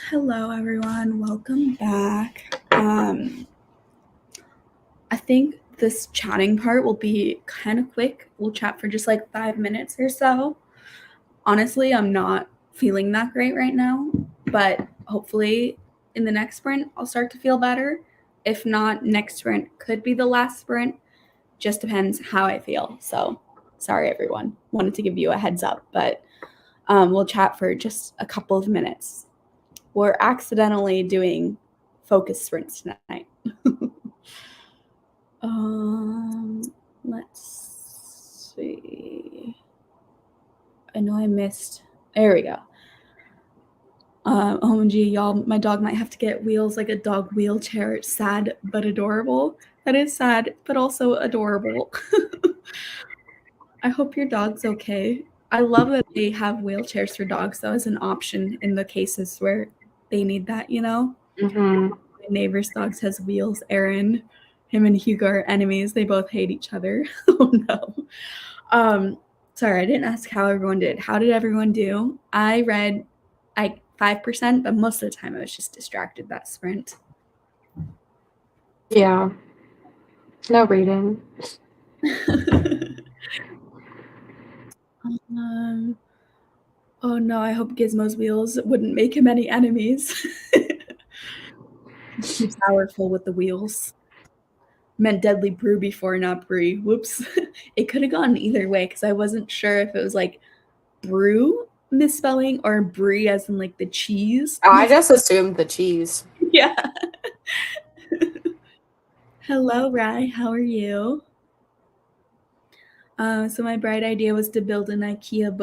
Hello, everyone. Welcome back. I think this chatting part will be kind of quick. We'll chat for just like 5 minutes or so. Honestly, I'm not feeling that great right now, but hopefully in the next sprint, I'll start to feel better. If not, next sprint could be the last sprint. Just depends how I feel. So, sorry, everyone. Wanted to give you a heads up, but we'll chat for just a couple of minutes. We're accidentally doing focus sprints tonight. Let's see. I know I missed. There we go. OMG, y'all, my dog might have to get wheels like a dog wheelchair. It's sad but adorable. That is sad, but also adorable. I hope your dog's okay. I love that they have wheelchairs for dogs, though, as an option in the cases where they need that, you know? Mm-hmm. My neighbor's dogs has wheels. Aaron, him and Hugo are enemies. They both hate each other. Oh, no. Sorry, I didn't ask how everyone did. How did everyone do? I read like 5%, but most of the time I was just distracted that sprint. Yeah. No reading. Oh no, I hope Gizmo's wheels wouldn't make him any enemies. He's too powerful with the wheels. Meant deadly brew before, not brie. Whoops. It could have gone either way because I wasn't sure if it was like brew misspelling or brie as in like the cheese. Oh, I just assumed the cheese. Yeah. Hello, Rai. How are you? So my bright idea was to build an IKEA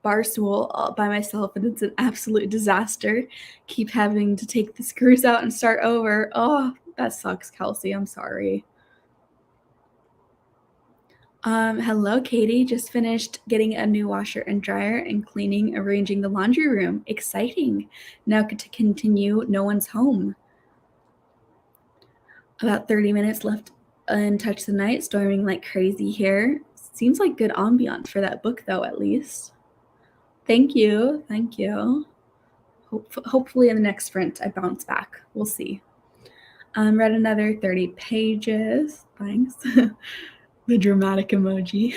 bar stool all by myself, and it's an absolute disaster. Keep having to take the screws out and start over. Oh, that sucks, Kelsey. I'm sorry. Hello, Katie. Just finished getting a new washer and dryer and cleaning, arranging the laundry room. Exciting. Now to continue, no one's home. About 30 minutes left in Touch the Night, storming like crazy here. Seems like good ambiance for that book, though, at least. Thank you. Thank you. Hopefully in the next sprint, I bounce back. We'll see. Read another 30 pages. Thanks. The dramatic emoji.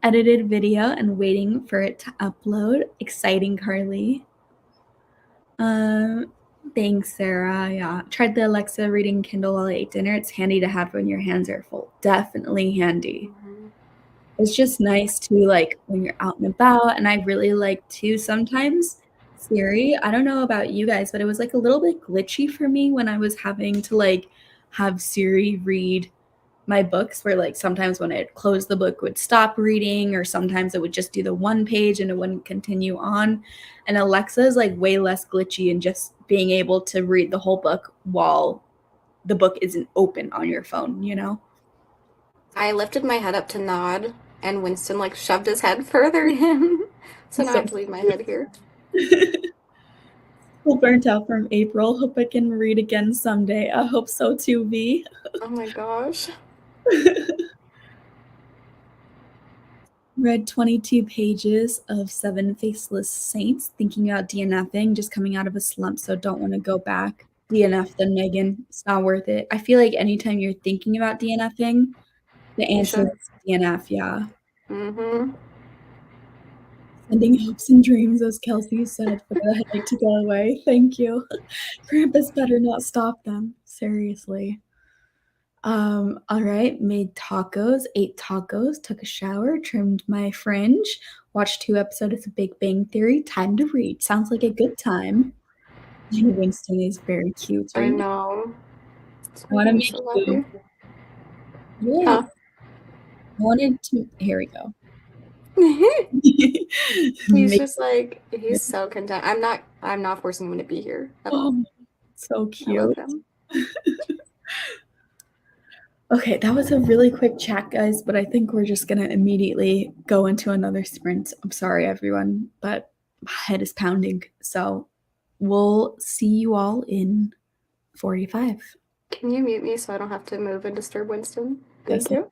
Edited video and waiting for it to upload. Exciting, Carly. Thanks, Sarah. Yeah. Tried the Alexa reading Kindle while I ate dinner. It's handy to have when your hands are full. Definitely handy. Mm-hmm. It's just nice to like when you're out and about. And I really like to sometimes Siri. I don't know about you guys, but it was like a little bit glitchy for me when I was having to like have Siri read my books where like sometimes when it closed the book would stop reading or sometimes it would just do the one page and it wouldn't continue on. And Alexa is like way less glitchy and just being able to read the whole book while the book isn't open on your phone, you know? I lifted my head up to nod, and Winston like shoved his head further in. So now I So have to leave my head here. Still burnt out from April. Hope I can read again someday. I hope so too, V. Oh my gosh. Read 22 pages of Seven Faceless Saints, thinking about DNFing, just coming out of a slump, so don't want to go back. DNF then, Megan. It's not worth it. I feel like anytime you're thinking about DNFing, the You answer should. is DNF, yeah. Mm-hmm. Sending hopes and dreams, as Kelsey said, for the headache to go away. Thank you. Krampus better not stop them. Seriously. All right, made tacos, ate tacos, took a shower, trimmed my fringe, watched 2 episodes of Big Bang Theory, time to read. Sounds like a good time. Winston is very cute I right now. know. It's I want to making me make so you, happy. yeah, Huh? I wanted to, here we go. He's Make, just like he's so content. I'm not forcing him to be here at all. oh, so I love cute. him. Okay, that was a really quick chat, guys, but I think we're just gonna immediately go into another sprint. I'm sorry, everyone, but my head is pounding. So we'll see you all in 45. Can you mute me so I don't have to move and disturb Winston? Yes, Thank you.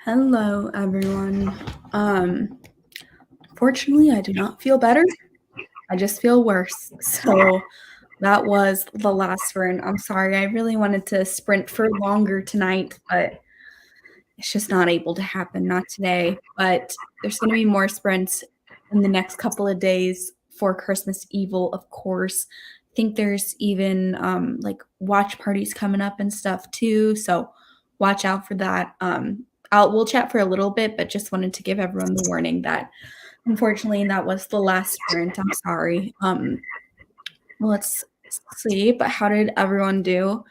Hello, everyone. Fortunately, I do not feel better. I just feel worse. So that was the last sprint. I'm sorry. I really wanted to sprint for longer tonight, but it's just not able to happen. Not today. But there's going to be more sprints in the next couple of days for Christmas Evil, of course. I think there's even like watch parties coming up and stuff too. So watch out for that. We'll chat for a little bit, but just wanted to give everyone the warning that unfortunately that was the last sprint. I'm sorry. Let's see. But how did everyone do?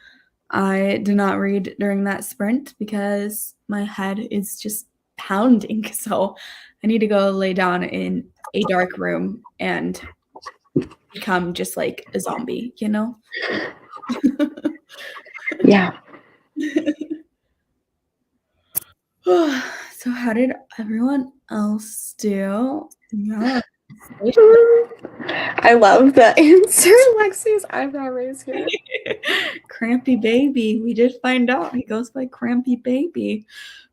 I did not read during that sprint because my head is just pounding. So I need to go lay down in a dark room and become just like a zombie, you know? Yeah. So how did everyone else do? Yeah. I love the answer. Lexi's eyebrow raise here. Crampy Baby. We did find out he goes by Crampy Baby.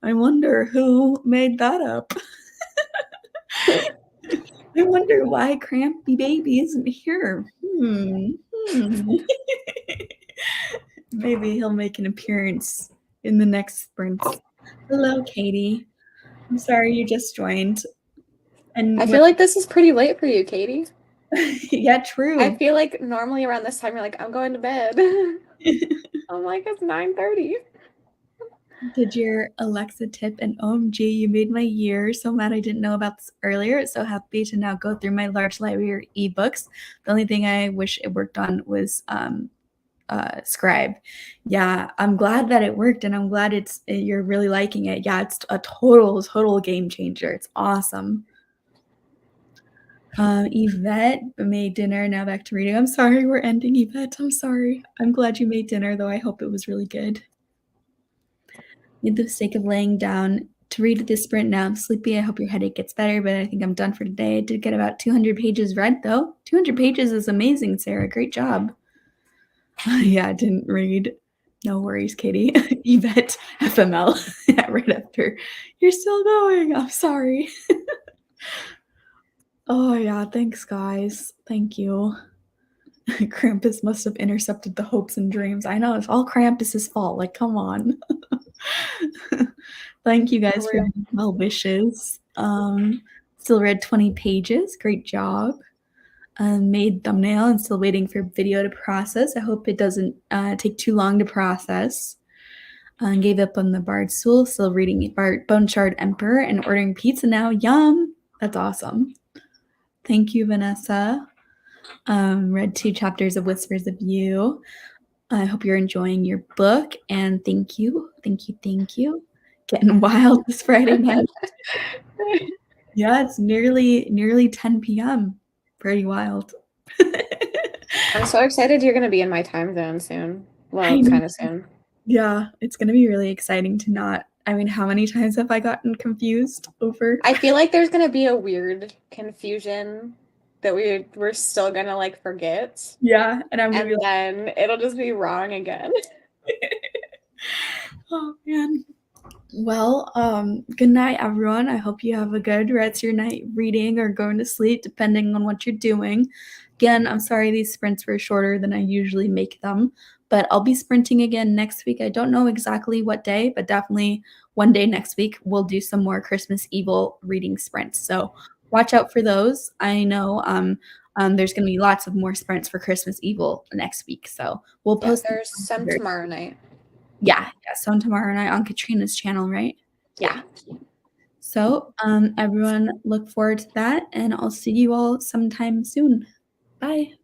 I wonder who made that up. I wonder why Crampy Baby isn't here. Maybe he'll make an appearance in the next sprints. Hello, Katie. I'm sorry you just joined. And I feel like this is pretty late for you, Katie. yeah, true. I feel like normally around this time you're like, I'm going to bed. I'm like, it's 9:30. Did your Alexa tip and OMG, you made my year. So mad I didn't know about this earlier. So happy to now go through my large library of ebooks. The only thing I wish it worked on was Scribe. Yeah, I'm glad that it worked and I'm glad you're really liking it. Yeah, it's a total game changer. It's awesome. Yvette made dinner. Now back to reading. I'm sorry we're ending, Yvette. I'm sorry. I'm glad you made dinner, though. I hope it was really good. Made the mistake of laying down to read this sprint now. I'm sleepy. I hope your headache gets better, but I think I'm done for today. I did get about 200 pages read, though. 200 pages is amazing, Sarah. Great job. Yeah, I didn't read. No worries, Katie. Yvette FML right after. You're still going. I'm sorry. Oh, yeah. Thanks, guys. Thank you. Krampus must have intercepted the hopes and dreams. I know. It's all Krampus's fault. Like, come on. Thank you guys for your well wishes. Still read 20 pages. Great job. Made thumbnail and still waiting for video to process. I hope it doesn't take too long to process. Gave up on the Bard Soul, still reading Bone Shard Emperor and ordering pizza now. Yum! That's awesome. Thank you, Vanessa. Read 2 chapters of Whispers of You. I hope you're enjoying your book, and thank you. Getting wild this Friday night. Yeah, it's nearly 10 p.m. Pretty wild. I'm so excited you're going to be in my time zone soon. Well, kind of soon. Yeah, it's going to be really exciting to not. I mean, how many times have I gotten confused over? I feel like there's going to be a weird confusion that we're still going to like forget. Yeah, and then it'll just be wrong again. Oh man. Well, good night, everyone. I hope you have a good rest of your night reading or going to sleep, depending on what you're doing. Again, I'm sorry these sprints were shorter than I usually make them, but I'll be sprinting again next week. I don't know exactly what day, but definitely one day next week we'll do some more Christmas Evil reading sprints. So watch out for those. I know there's going to be lots of more sprints for Christmas Evil next week. So we'll post. There's some tomorrow night. Yeah, some tomorrow night on Katrina's channel, right? Yeah. So, everyone look forward to that, and I'll see you all sometime soon. Bye.